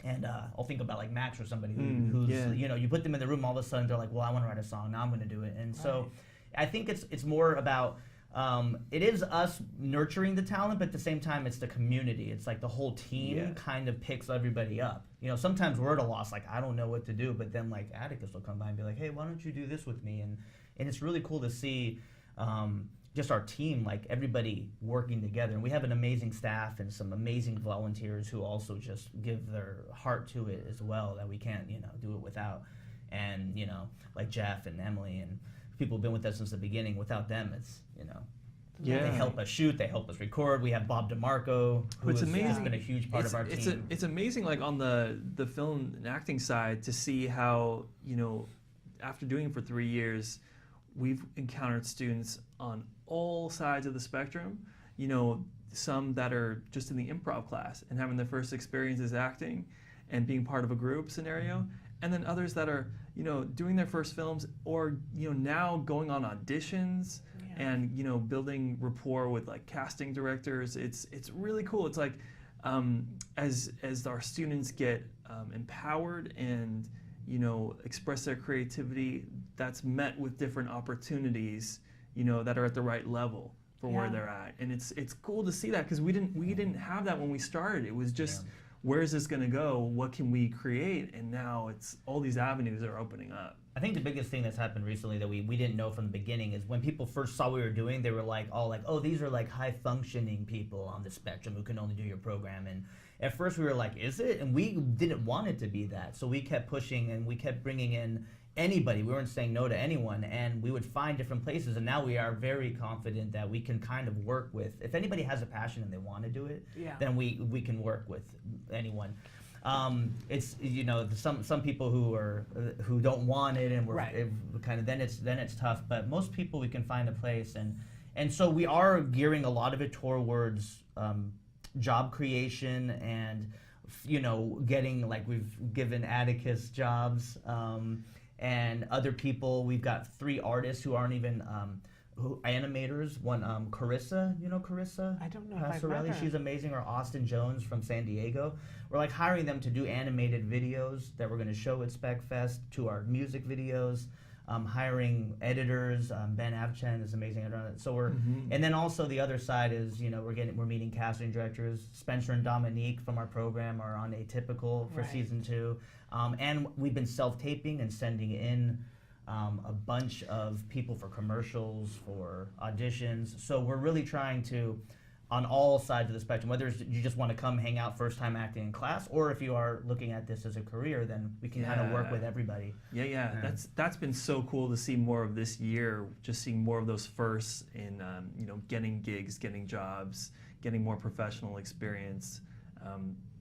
and I'll think about like Max or somebody who's, you know, you put them in the room, all of a sudden they're like, well, I want to write a song, now I'm going to do it. And so I think it's more about, it is us nurturing the talent, but at the same time, it's the community. It's like the whole team kind of picks everybody up. You know, sometimes we're at a loss, like, I don't know what to do, but then like Atticus will come by and be like, hey, why don't you do this with me? And it's really cool to see just our team, like everybody working together. And we have an amazing staff and some amazing volunteers who also just give their heart to it as well, that we can't, you know, do it without. And, you know, like Jeff and Emily and people have been with us since the beginning. Without them, it's, you know, they help us shoot, they help us record. We have Bob DeMarco, who has been a huge part of our team. It's amazing, like on the film and acting side, to see how, you know, after doing it for 3 years, we've encountered students on all sides of the spectrum. You know, some that are just in the improv class and having their first experiences acting and being part of a group scenario, and then others that are, you know, doing their first films, or, you know, now going on auditions and, you know, building rapport with like casting directors. It's really cool. It's like as our students get empowered and, you know, express their creativity, that's met with different opportunities, you know, that are at the right level for where they're at. And it's cool to see that, because we didn't have that when we started. It was just, where is this going to go? What can we create? And now it's all these avenues are opening up. I think the biggest thing that's happened recently that we didn't know from the beginning is when people first saw what we were doing, they were like, oh, these are like high functioning people on the spectrum who can only do your program. And at first we were like, is it? And we didn't want it to be that. So we kept pushing and we kept bringing in anybody. We weren't saying no to anyone, and we would find different places. And now we are very confident that we can kind of work with, if anybody has a passion and they want to do it, then we can work with anyone. It's, you know, some people who don't want it, and we're kind of then it's tough. But most people, we can find a place, and so we are gearing a lot of it towards job creation and, you know, getting, like, we've given Atticus jobs, and other people. We've got 3 artists who aren't even animators. One, Carissa, you know Carissa? I don't know if I've met her. She's amazing. Or Austin Jones from San Diego. We're like hiring them to do animated videos that we're going to show at SpecFest, to our music videos. Hiring editors. Ben Avchen is amazing editor. So we're, and then also the other side is, you know, we're meeting casting directors. Spencer and Dominique from our program are on Atypical for season 2, and we've been self-taping and sending in a bunch of people for commercials, for auditions. So we're really trying to, on all sides of the spectrum, whether you just want to come hang out first time acting in class, or if you are looking at this as a career, then we can kind of work with everybody. Yeah. That's been so cool to see more of this year, just seeing more of those firsts in, you know, getting gigs, getting jobs, getting more professional experience.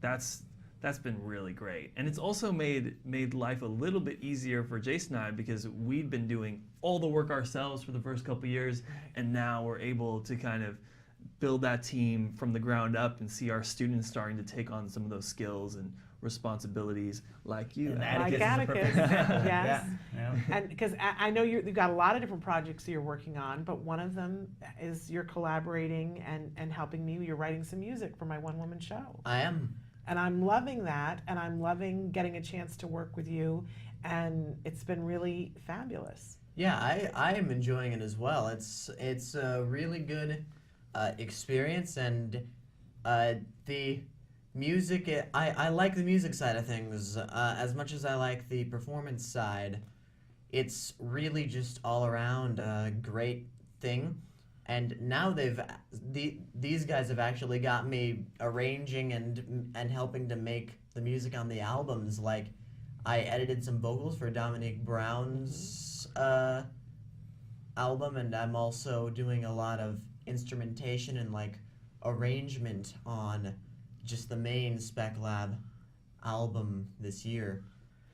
That's been really great. And it's also made life a little bit easier for Jason and I, because we'd been doing all the work ourselves for the first couple of years, and now we're able to kind of build that team from the ground up and see our students starting to take on some of those skills and responsibilities, like you. Like Atticus, yes. And because I know you've got a lot of different projects that you're working on, but one of them is you're collaborating and helping me. You're writing some music for my one-woman show. I am. And I'm loving that, and I'm loving getting a chance to work with you, and it's been really fabulous. Yeah, I am enjoying it as well. It's a really good experience, and the music, I like the music side of things as much as I like the performance side. It's really just all around a great thing. And now these guys have actually got me arranging and helping to make the music on the albums. Like, I edited some vocals for Dominique Brown's album, and I'm also doing a lot of instrumentation and like arrangement on just the main Spec Lab album this year.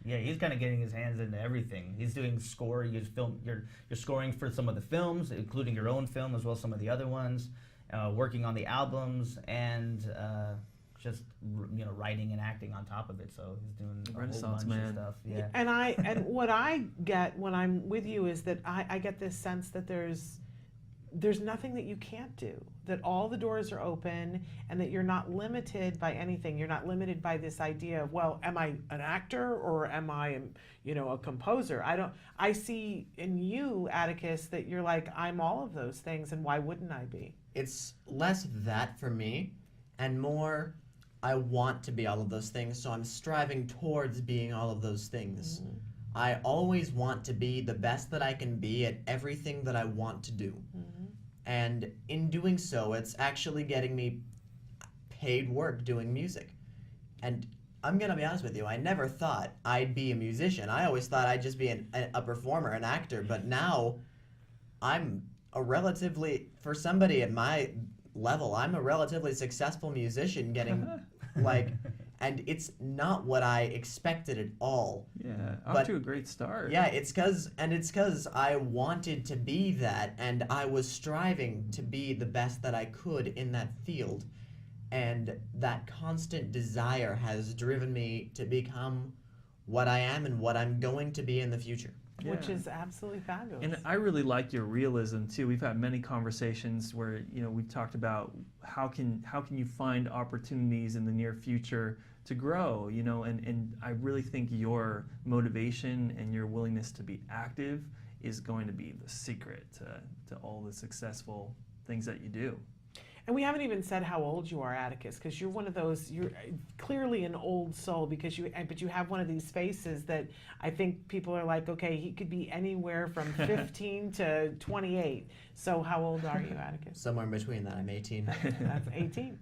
Yeah, he's kind of getting his hands into everything. He's doing score. You're scoring for some of the films, including your own film as well as some of the other ones. Working on the albums, and just, you know, writing and acting on top of it. So he's doing a whole bunch of stuff. Yeah. And what I get when I'm with you is that I get this sense that there's nothing that you can't do, that all the doors are open, and that you're not limited by anything. You're not limited by this idea of, well, am I an actor or am I, you know, a composer? I see in you, Atticus, that you're like, I'm all of those things, and why wouldn't I be? It's less that for me, and more, I want to be all of those things, so I'm striving towards being all of those things. Mm-hmm. I always want to be the best that I can be at everything that I want to do. Mm-hmm. And in doing so, it's actually getting me paid work doing music. And I'm going to be honest with you, I never thought I'd be a musician. I always thought I'd just be a performer, an actor. But now, I'm a relatively, for somebody at my level, I'm a relatively successful musician getting, like... And it's not what I expected at all. Yeah, off to a great start. Yeah, it's because I wanted to be that, and I was striving to be the best that I could in that field. And that constant desire has driven me to become what I am and what I'm going to be in the future. Yeah. Which is absolutely fabulous. And I really like your realism too. We've had many conversations where, you know, we've talked about how can you find opportunities in the near future to grow, you know, and I really think your motivation and your willingness to be active is going to be the secret to all the successful things that you do. And we haven't even said how old you are, Atticus, because you're one of those, you're clearly an old soul, but you have one of these faces that I think people are like, okay, he could be anywhere from 15 to 28. So how old are you, Atticus? Somewhere in between that. I'm 18. That's 18.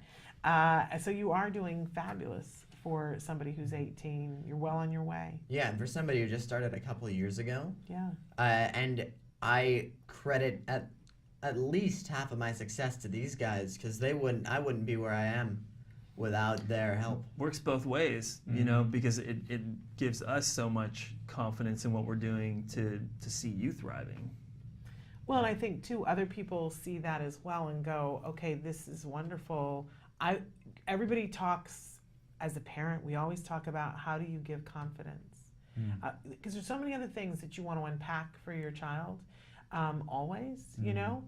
So you are doing fabulous for somebody who's 18. You're well on your way. Yeah, and for somebody who just started a couple of years ago. Yeah. And I credit at least half of my success to these guys, because I wouldn't be where I am without their help. Works both ways, you know, because it gives us so much confidence in what we're doing to see you thriving. Well, and I think too, other people see that as well and go, okay, this is wonderful. Everybody talks, as a parent, we always talk about how do you give confidence? Because there's so many other things that you want to unpack for your child, always, you know,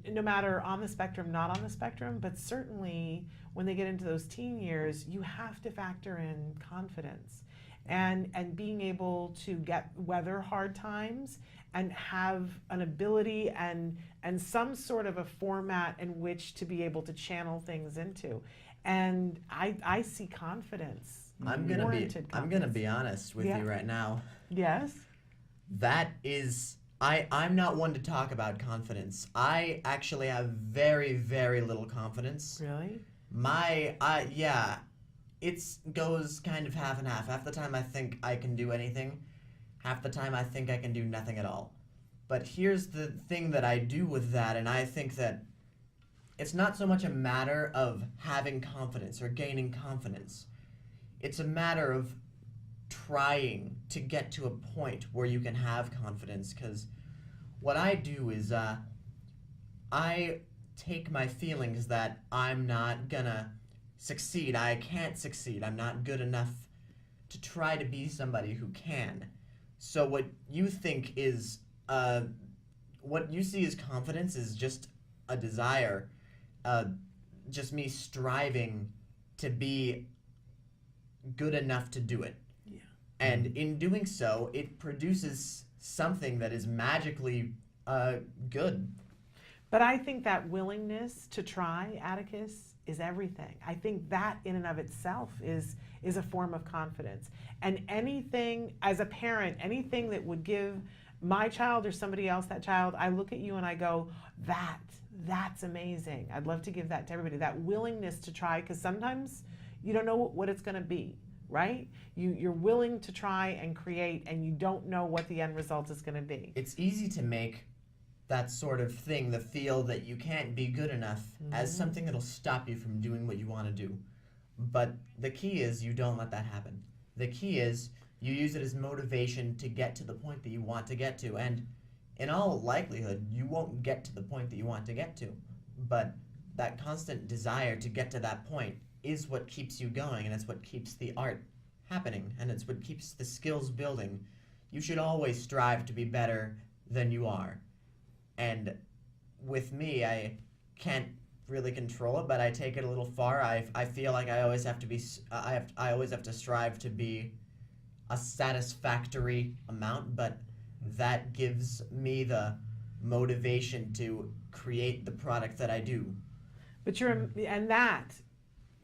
no matter on the spectrum, not on the spectrum, but certainly when they get into those teen years, you have to factor in confidence and being able to weather hard times and have an ability and some sort of a format in which to be able to channel things into. And I see confidence. I'm gonna be honest with you right now. Yes. That is, I'm not one to talk about confidence. I actually have very, very little confidence. Really? Yeah, it goes kind of half and half. Half the time I think I can do anything. Half the time I think I can do nothing at all. But here's the thing that I do with that, and I think that it's not so much a matter of having confidence or gaining confidence. It's a matter of trying to get to a point where you can have confidence, because what I do is I take my feelings that I'm not gonna succeed, I can't succeed, I'm not good enough to try to be somebody who can. So what you think is, what you see as confidence is just a desire, just me striving to be good enough to do it. Yeah. And in doing so, it produces something that is magically good. But I think that willingness to try, Atticus, is everything. I think that in and of itself is a form of confidence. And anything, as a parent, anything that would give my child or somebody else that child, I look at you and I go, that's amazing. I'd love to give that to everybody. That willingness to try, because sometimes you don't know what it's going to be, right? You're willing to try and create, and you don't know what the end result is going to be. It's easy to make that sort of thing, the feel that you can't be good enough, as something that'll stop you from doing what you want to do. But the key is you don't let that happen. The key is you use it as motivation to get to the point that you want to get to. And in all likelihood, you won't get to the point that you want to get to. But that constant desire to get to that point is what keeps you going, and it's what keeps the art happening, and it's what keeps the skills building. You should always strive to be better than you are. And with me, I can't really control it, but I take it a little far. I feel like I always have to be, I always have to strive to be a satisfactory amount, but that gives me the motivation to create the product that I do. But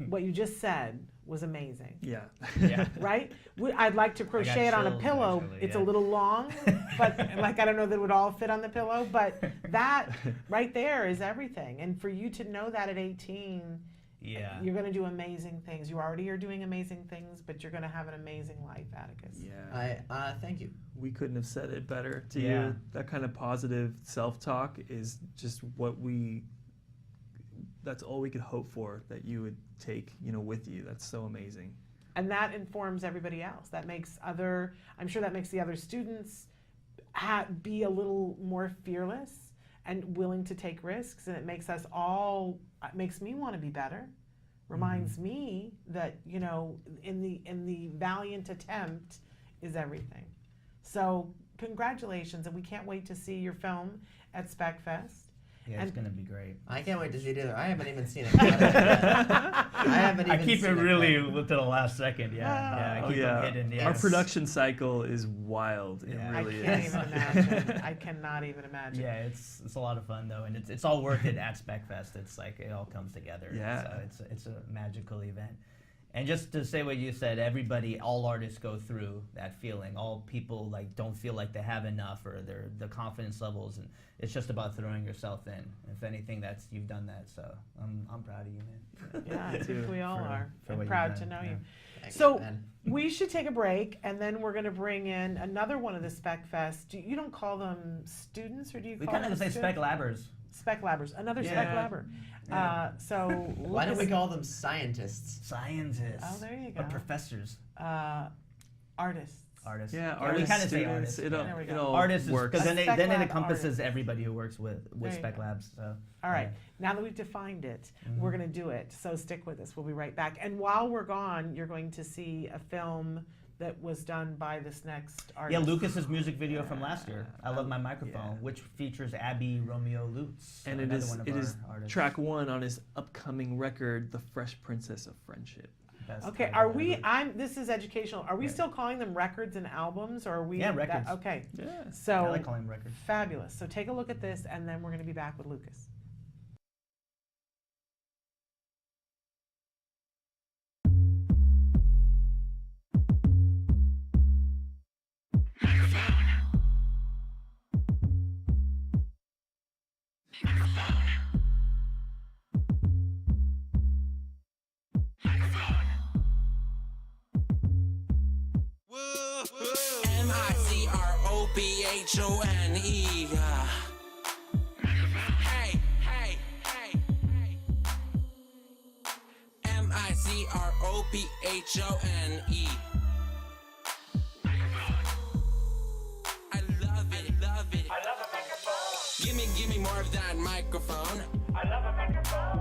what you just said was amazing. Yeah. Yeah. Right? I'd like to crochet it on a pillow. Actually, it's a little long, but like I don't know that it would all fit on the pillow, but that right there is everything. And for you to know that at 18, yeah, you're going to do amazing things. You already are doing amazing things, but you're going to have an amazing life, Atticus. Yeah. Thank you. We couldn't have said it better to you. That kind of positive self-talk is just that's all we could hope for, that you would take, with you. That's so amazing. And that informs everybody else. That makes I'm sure that makes the other students be a little more fearless and willing to take risks. And it makes it makes me want to be better. Reminds me that, in the valiant attempt is everything. So congratulations, and we can't wait to see your film at SpecFest. Yeah, it's going to be great. I can't wait to see it either. I haven't even seen it. I keep it really to the last second. Yeah. I keep it hidden. Yes. Our production cycle is wild. It really I can't even imagine. I cannot even imagine. Yeah, it's a lot of fun though, and it's all worth it at SpecFest. It's like it all comes together. Yeah. So it's a magical event. And just to say what you said, all artists go through that feeling. All people don't feel like they have enough, or the confidence levels, and it's just about throwing yourself in. If anything, you've done that. So I'm proud of you, man. Yeah, I think we all are. for I'm what proud you've to done. know you. So Ben. we should take a break, and then we're going to bring in another one of the Spec Fest. You don't call them students, or do you We call kind them of say Spec students? Labbers. Spec Labbers. Another Spec Labber. So Why don't we Lucas- call them scientists? Scientists. Oh, there you go. Or professors. Artists. Artists. Yeah, we artists, kind of say students, artists. it all- There we it go. all Artists, works. because then Spec it lab encompasses artist. everybody who works with There you Spec go. Labs. So. All right. Now that we've defined it, we're going to do it. So stick with us. We'll be right back. And while we're gone, you're going to see a film that was done by this next artist. Yeah, Lucas's music video from last year, "I Love My Microphone," which features Abby Romeo Lutz, And it another is one of it our is artists. track 1 on his upcoming record, "The Fresh Princess of Friendship." Best Okay, title are ever. we? This is educational. Are we still calling them records and albums, or are we? Yeah, records. Okay. Yeah. So I like calling them records. fabulous. So take a look at this, and then we're going to be back with Lucas. MICROPHONE. Hey, hey, hey, hey. MICROPHONE. I love it, love it. I love a microphone. Give me more of that microphone. I love a microphone.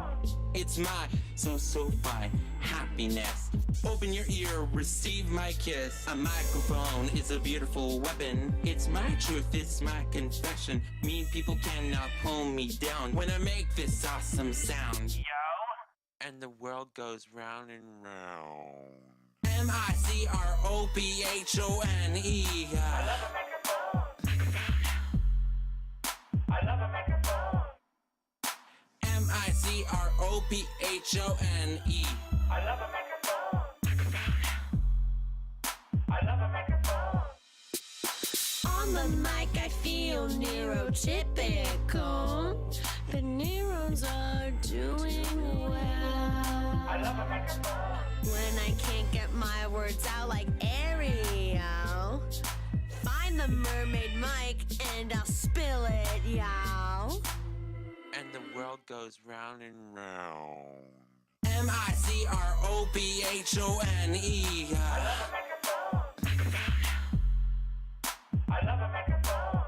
It's my so fine happiness. Open your ear, receive my kiss. A microphone is a beautiful weapon. It's my truth, it's my confession. Mean people cannot pull me down when I make this awesome sound. Yo. And the world goes round and round. MICROPHONE. I love a microphone. I love a microphone. MICROPHONE. I love a microphone. I love a microphone. On the mic, I feel neurotypical. The neurons are doing well. I love a microphone. When I can't get my words out like Ariel, find the mermaid mic and I'll spill it, y'all. And the world goes round and round. MICROPHONE. I love a microphone. I love a microphone.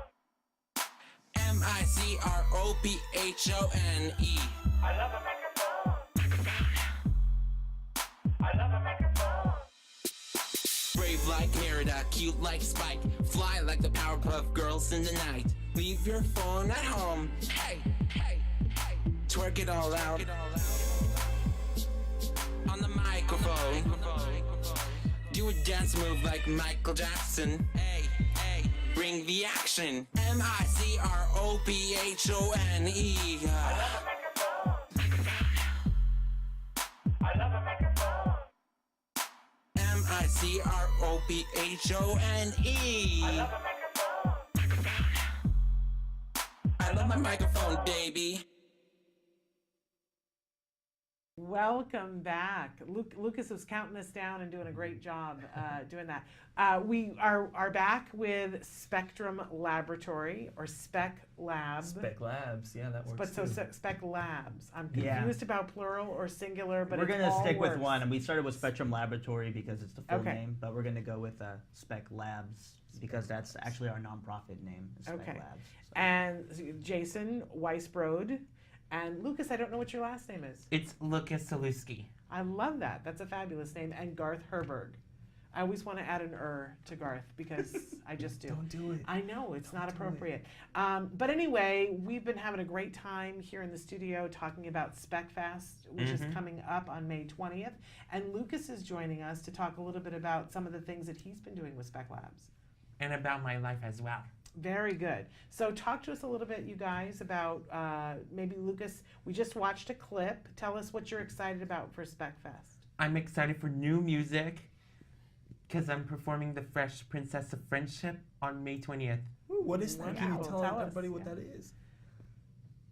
MICROPHONE. I love a microphone. I love a microphone. Brave like Merida, cute like Spike, fly like the Powerpuff Girls in the night. Leave your phone at home. Hey, hey, hey. Twerk it all out. On the microphone. Do a dance move like Michael Jackson. Hey, hey. Bring the action. MICROPHONE. I love a microphone. I love a microphone. MICROPHONE. I love a microphone. I love my microphone, baby. Welcome back. Lucas was counting us down and doing a great job doing that. We are back with Spectrum Laboratory, or Spec Lab. Spec Labs, yeah, that works. But so too. Spec Labs. I'm Yeah. confused about plural or singular, but we're it gonna all stick works. with one, and we started with Spectrum Laboratory because it's the full Okay. name, but we're gonna go with Spec Labs because that's actually our nonprofit name. Is Spec Okay. Labs. And Jason Weisbrod. And Lucas, I don't know what your last name is. It's Lucas Saluski. I love that. That's a fabulous name. And Garth Herberg. I always want to add an to Garth because I just do. Don't do it. I know, it's not appropriate. But anyway, we've been having a great time here in the studio talking about SpecFest, which is coming up on May 20th. And Lucas is joining us to talk a little bit about some of the things that he's been doing with Spec Labs. And about my life as well. Very good. So talk to us a little bit, you guys, about maybe Lucas, we just watched a clip. Tell us what you're excited about for SpecFest. I'm excited for new music because I'm performing The Fresh Princess of Friendship on May 20th. Ooh, what is that? Can you Wonderful. tell Tell us, everybody what yeah. that is?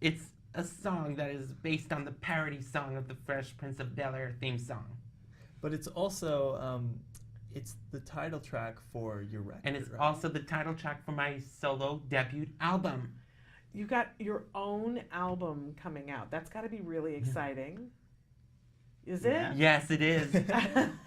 It's a song that is based on the parody song of the Fresh Prince of Bel-Air theme song. But it's also it's the title track for your record. And it's right? also the title track for my solo debut album. You got your own album coming out. That's got to be really exciting. Is it? Yes, it is.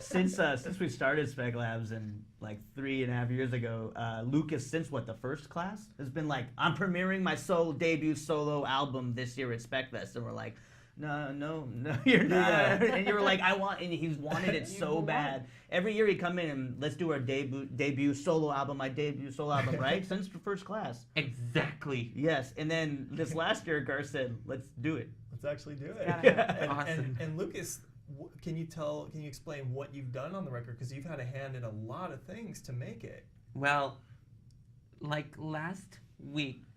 Since we started Spec Labs and like 3.5 years ago, Lucas, since the first class, has been like, I'm premiering my debut solo album this year at Spec Fest, and we're like, no, you're not. And you were like, and he's wanted it so bad. Every year he'd come in and let's do our debut solo album, right? Since the first class. Exactly. Yes, and then this last year, Gar said, let's do it. Let's actually do it. Awesome. And Lucas, can you explain what you've done on the record? Because you've had a hand in a lot of things to make it. Well, like last week,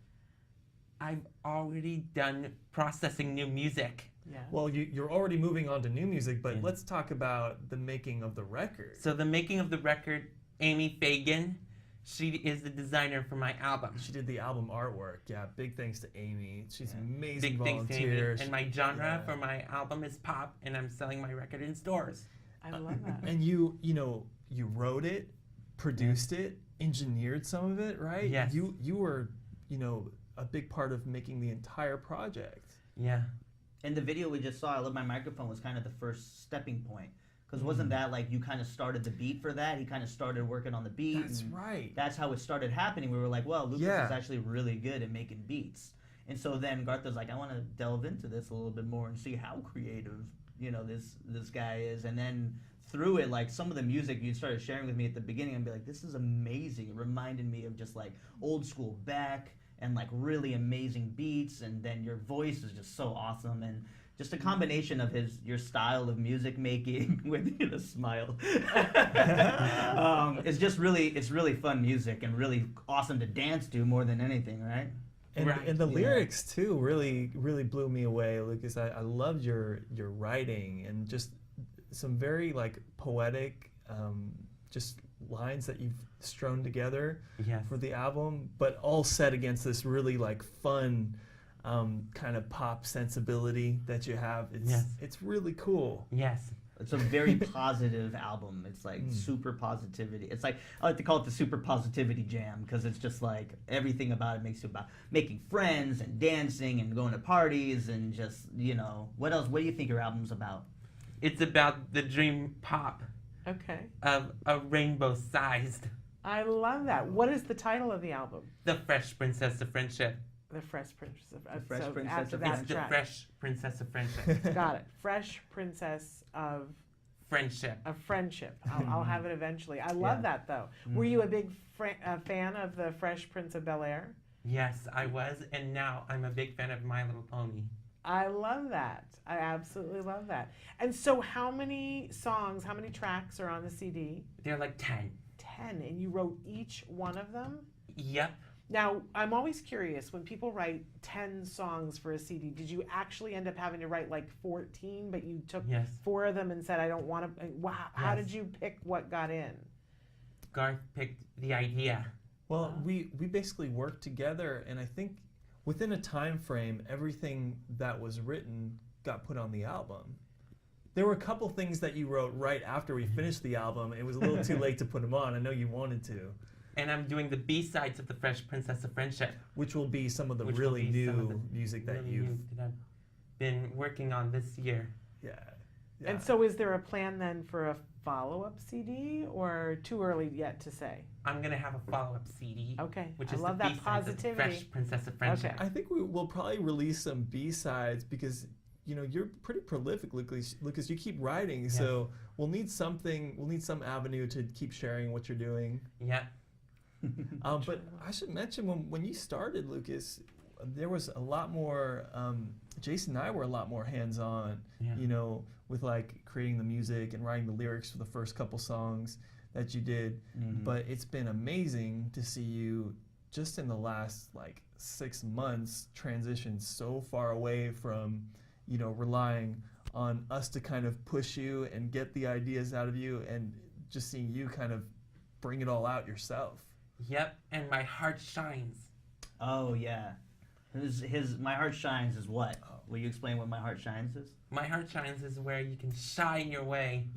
I've already done processing new music. Yeah. Well, you're already moving on to new music, but let's talk about the making of the record. So the making of the record, Amy Fagan, she is the designer for my album. She did the album artwork. Yeah, big thanks to Amy. She's an amazing Big thanks to Amy. volunteer. And my genre for my album is pop, and I'm selling my record in stores. I love that. And you wrote it, produced it, engineered some of it, right? Yes. You were, a big part of making the entire project. Yeah. And the video we just saw, I Love My Microphone, was kind of the first stepping point. Because wasn't that like you kind of started the beat for that? He kind of started working on the beat. That's right. That's how it started happening. We were like, well, Lucas is actually really good at making beats. And so then Garth was like, I want to delve into this a little bit more and see how creative, this guy is. And then through it, like some of the music you started sharing with me at the beginning, I'd be like, this is amazing. It reminded me of just like old school Beck and like really amazing beats. And then your voice is just so awesome. And just a combination of your style of music making with the smile. It's really fun music and really awesome to dance to more than anything, right? And the lyrics too really blew me away, Lucas. I loved your writing and just some very like poetic just lines that you've strewn together for the album, but all set against this really like fun kind of pop sensibility that you have. It's really cool. Yes. It's a very positive album. It's like super positivity. It's like, I like to call it the super positivity jam because it's just like everything about it makes you about making friends and dancing and going to parties and just, what else? What do you think your album's about? It's about the dream pop. Okay. Of a rainbow sized. I love that. What is the title of the album? The Fresh Princess of Friendship. The Fresh Princess of Friendship. It's the Fresh Princess of Friendship. Got it. Fresh Princess of Friendship. Of Friendship. I'll have it eventually. I love that though. Were you a big fan of the Fresh Prince of Bel-Air? Yes, I was, and now I'm a big fan of My Little Pony. I love that. I absolutely love that. And so how many tracks are on the CD? They're like 10. 10, and you wrote each one of them? Yep. Now, I'm always curious, when people write 10 songs for a CD, did you actually end up having to write like 14, but you took 4 of them and said, I don't want to, how did you pick what got in? Garth picked the idea. Well, we basically worked together, and I think within a time frame, everything that was written got put on the album. There were a couple things that you wrote right after we finished the album. It was a little too late to put them on. I know you wanted to. And I'm doing the B-sides of The Fresh Princess of Friendship. Which will be some of the really new music that you've been working on this year. Yeah. And so is there a plan then for a follow-up CD or too early yet to say? I'm going to have a follow-up CD. Okay. Which I is love the that B-sides of The Fresh Princess of Friendship. I think we'll probably release some B-sides because you're pretty prolific, Lucas. You keep writing, so we'll need some avenue to keep sharing what you're doing. Yeah. But I should mention when you started, Lucas, there was a lot more. Jason and I were a lot more hands-on. With like creating the music and writing the lyrics for the first couple songs that you did. Mm-hmm. But it's been amazing to see you just in the last like 6 months transition so far away from relying on us to kind of push you and get the ideas out of you, and just seeing you kind of bring it all out yourself. Yep, and my heart shines. Oh yeah, My Heart Shines is what? Will you explain what My Heart Shines is? My Heart Shines is where you can shine your way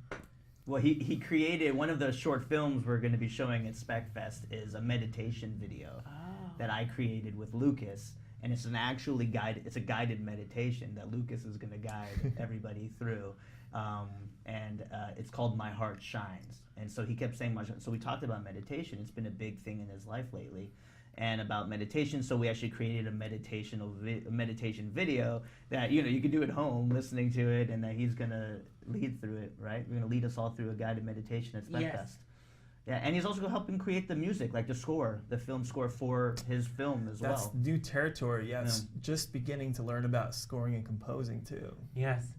Well, he created one of the short films we're going to be showing at SpecFest is a meditation video that I created with Lucas, and it's it's a guided meditation that Lucas is going to guide everybody through, and it's called My Heart Shines. And so he kept saying, so we talked about meditation. It's been a big thing in his life lately. And about meditation, so we actually created a meditation video that you can do at home, listening to it, and that he's gonna lead through it. Right, we're gonna lead us all through a guided meditation at SpecFest. Yes. Yeah, and he's also helping create the music, like the film score for his film as well. That's new territory. Yes, just beginning to learn about scoring and composing too. Yes.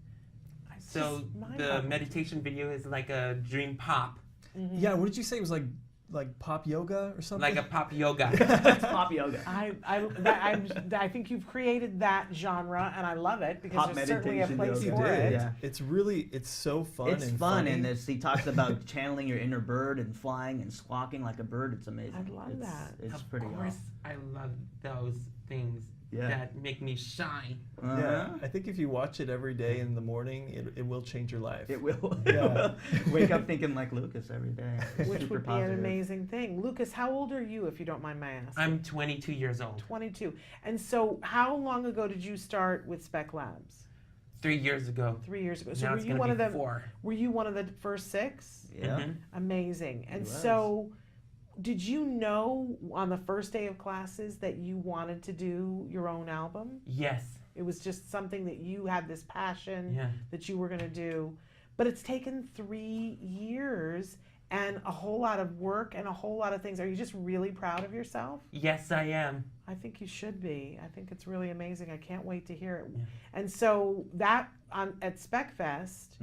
So the meditation video is like a dream pop. Mm-hmm. Yeah, what did you say? It was like pop yoga or something? Like a pop yoga. Pop yoga. I think you've created that genre, and I love it because Pop there's certainly a place yoga. for it. Yeah. It's so fun. It's and fun, funny. and he talks about channeling your inner bird and flying and squawking like a bird. It's amazing. I love that. It's pretty Of course, I love those things that make me shine. Yeah, I think if you watch it every day in the morning, it will change your life. It will. Yeah. Wake up thinking like Lucas every day. Which Super would be an amazing thing. Lucas, how old are you, if you don't mind my asking? I'm 22 years old. 22. And so how long ago did you start with Spec Labs? 3 years ago. 3 years ago. So Now were it's you gonna one be of the 4. Were you one of the first 6? Yeah. Mhm. Amazing. And He was. so did you know on the first day of classes that you wanted to do your own album? Yes. It was just something that you had this passion Yeah. that you were going to do. But it's taken 3 years and a whole lot of work and a whole lot of things. Are you just really proud of yourself? Yes, I am. I think you should be. I think it's really amazing. I can't wait to hear it. Yeah. And so that at SpecFest,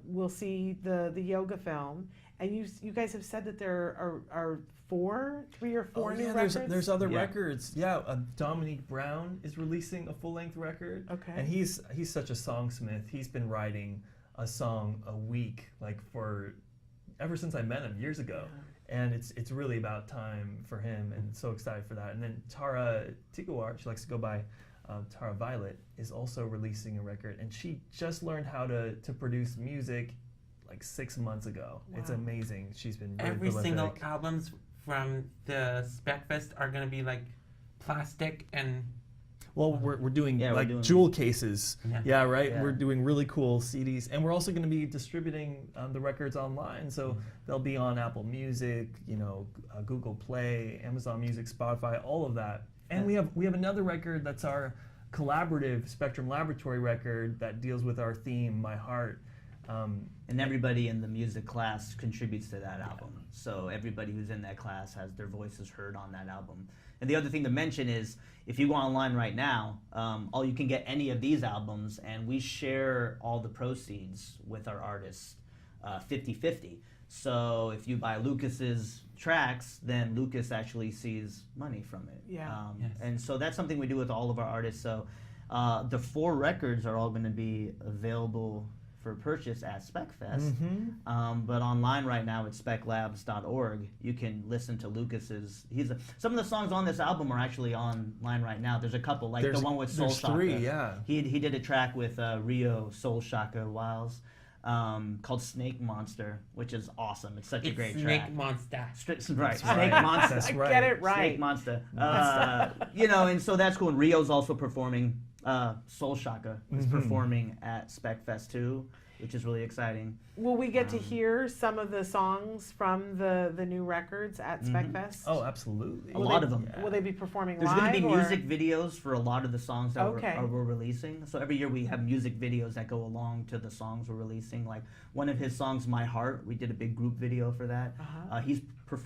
we'll see the yoga film. And you guys have said that there are 3 or 4 new records? There's other records. Yeah, Dominique Brown is releasing a full-length record. Okay. And he's such a songsmith. He's been writing a song a week, ever since I met him years ago. Yeah. And it's really about time for him, and so excited for that. And then Tara Tigawar, she likes to go by Tara Violet, is also releasing a record, and she just learned how to produce music 6 months ago. Wow. It's amazing. She's been really Every prolific. single albums from the SpecFest are gonna be like plastic and. Well, we're doing doing jewel cases. Yeah, right? Yeah. We're doing really cool CDs. And we're also going to be distributing the records online. So they'll be on Apple Music, Google Play, Amazon Music, Spotify, all of that. And we have another record that's our collaborative Spectrum Laboratory record that deals with our theme, My Heart. And everybody in the music class contributes to that album. So everybody who's in that class has their voices heard on that album. And the other thing to mention is, if you go online right now, you can get any of these albums, and we share all the proceeds with our artists 50-50. So if you buy Lucas's tracks, then Lucas actually sees money from it. Yeah. And so that's something we do with all of our artists. So the 4 records are all going to be available for purchase at SpecFest, but online right now at speclabs.org, you can listen to Lucas's. Some of the songs on this album are actually online right now. There's a couple, like the one with Soul there's Shaka. 3, yeah. He did a track with Rio Soul Shaka Wiles called Snake Monster, which is awesome. It's such a great Snake track. Monster. Right, Snake Monster. That's right. Get it right. Snake Monster. And so that's cool. And Rio's also performing. Soul Shaka is performing at SpecFest too, which is really exciting. Will we get to hear some of the songs from the new records at SpecFest? Oh, absolutely. A lot of them. Will they be performing There's live? going to be or? music videos for a lot of the songs that Okay. we're releasing. So every year we have music videos that go along to the songs we're releasing. Like one of his songs, My Heart, we did a big group video for that.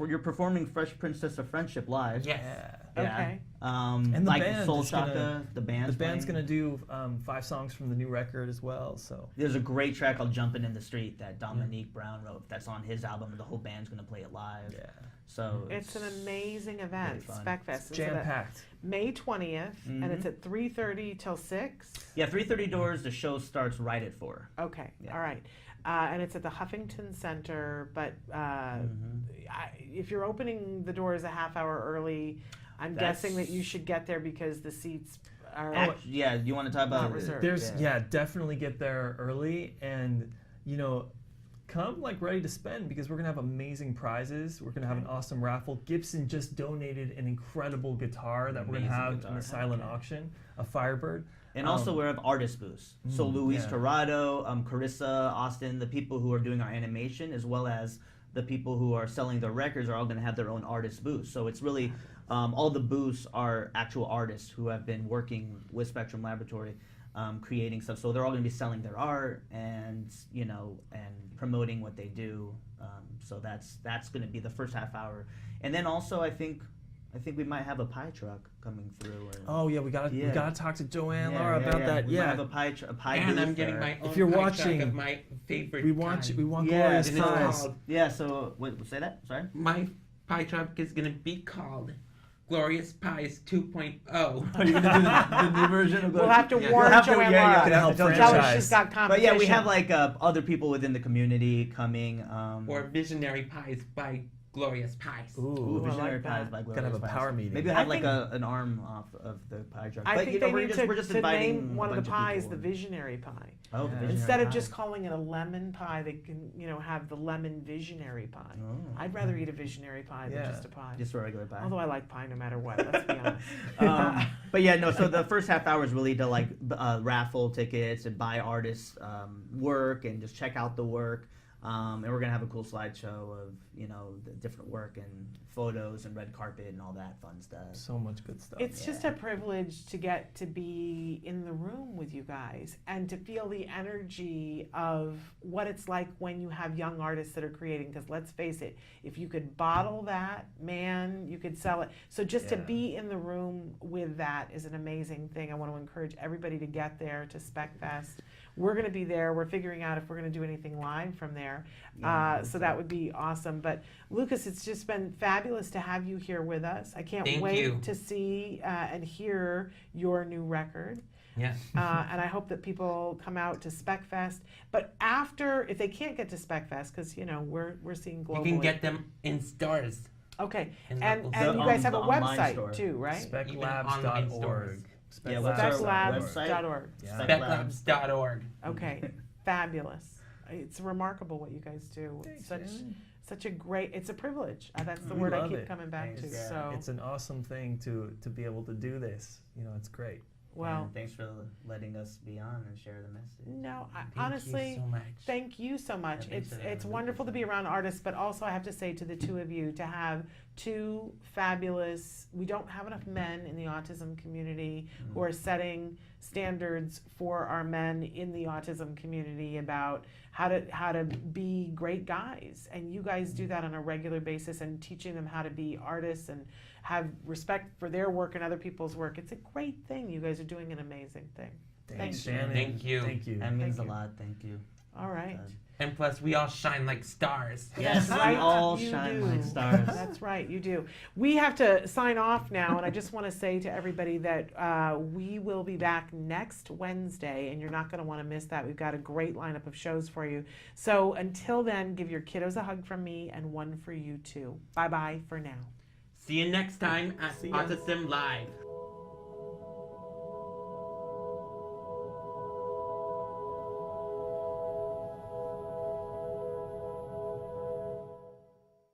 You're performing Fresh Princess of Friendship live. Yes. Yeah. Okay. And the band Soul Shaka, the band's going to do 5 songs from the new record as well. So there's a great track called "Jumpin' in the Street" that Dominique Brown wrote. That's on his album. The whole band's going to play it live. Yeah. So it's an amazing event, really SpecFest. Jam-packed. May 20th, and it's at 3:30 till 6. Yeah, 3:30 doors. The show starts right at 4. Okay. Yeah. All right. And it's at the Huffington Center, but if you're opening the doors a half hour early, I'm guessing that you should get there because the seats are yeah, you want to talk about reserved. Definitely get there early, and come like ready to spend because we're gonna have amazing prizes. We're gonna have an awesome raffle. Gibson just donated an incredible guitar that we're gonna Amazing have guitar. in the silent auction, a Firebird. And also we have artist booths. So Luis yeah. Torrado, Carissa, Austin, the people who are doing our animation, as well as the people who are selling their records are all going to have their own artist booths. So it's really, all the booths are actual artists who have been working with Spectrum Laboratory, creating stuff. So they're all going to be selling their art and, you know, and promoting what they do. So that's going to be the first half hour. And then also I think we might have a pie truck coming through. Oh yeah, we gotta talk to Joanne Laura about that. We might Yeah, have a pie And booth I'm getting there. my own if you're pie watching, truck of my favorite we want kind. glorious And it's pies. called- Yeah, so wait, say that. Sorry. My pie truck is gonna be called Glorious Pies 2.0. Are you gonna do the new version of We'll have to Yeah. warn We'll have to- Joanne yeah, Laura. yeah, help Tell her franchise. she's got But competition. yeah, we have like other people within the community coming. Or Visionary Pies by Glorious Pies. Ooh, Visionary like Pies that. by Glorious Gotta have a Pies. power meeting. Maybe I have like think- an arm off of the pie truck. I But think you know, they we're need just, to, we're just to inviting name one a of the bunch pies people. the visionary pie. Oh, the visionary Instead of pie. just calling it a lemon pie, they can, you know, have the lemon visionary pie. Oh. I'd rather eat a visionary pie than Yeah. just a pie. Just a regular pie. Although I like pie no matter what, let's be honest. But yeah, no. So the first half hour is really to like raffle tickets and buy artists' work and just check out the work. And we're gonna have a cool slideshow of, you know, the different work and photos and red carpet and all that fun stuff. So much good stuff. It's just a privilege to get to be in the room with you guys and to feel the energy of what it's like when you have young artists that are creating. Because let's face it, if you could bottle that, man, you could sell it. So just to be in the room with that is an amazing thing. I want to encourage everybody to get there to SpecFest. We're going to be there. We're figuring out if we're going to do anything live from there. So that would be awesome. But Lucas, it's just been fabulous to have you here with us. I can't Thank wait you. to see and hear your new record. Yeah. And I hope that people come out to SpecFest. But after, if they can't get to SpecFest, because you know we're seeing globally. You can get them in stores. Okay. In And local you stores. guys have a the online website store. too, right? Speclabs.org. Yeah, what's our Speclabs.org. Speclabs.org. Okay. Fabulous. It's remarkable what you guys do. It's such a great, it's a privilege. That's the We word I love keep it. coming back to. It's, So it's an awesome thing to be able to do this. You know, it's great. well, And thanks for letting us be on and share the message. no, Thank honestly, you so much. thank you so much. Yeah, thanks It's for it's having me. wonderful to be around artists, but also I have to say to the two of you to have two fabulous. We don't have enough men in the autism community who are setting standards for our men in the autism community about how to be great guys, and you guys do that on a regular basis and teaching them how to be artists and have respect for their work and other people's work. It's a great thing. You guys are doing an amazing thing. Thanks, Thank you. Shannon. Thank you. Thank you. That means Thank a you. lot. Thank you. All right. And plus, we all shine like stars. Yes, That's right, we all you shine do. like stars. That's right, you do. We have to sign off now, and I just want to say to everybody that we will be back next Wednesday, and you're not going to want to miss that. We've got a great lineup of shows for you. So until then, give your kiddos a hug from me and one for you too. Bye-bye for now. See you next time at See ya. Autism Live.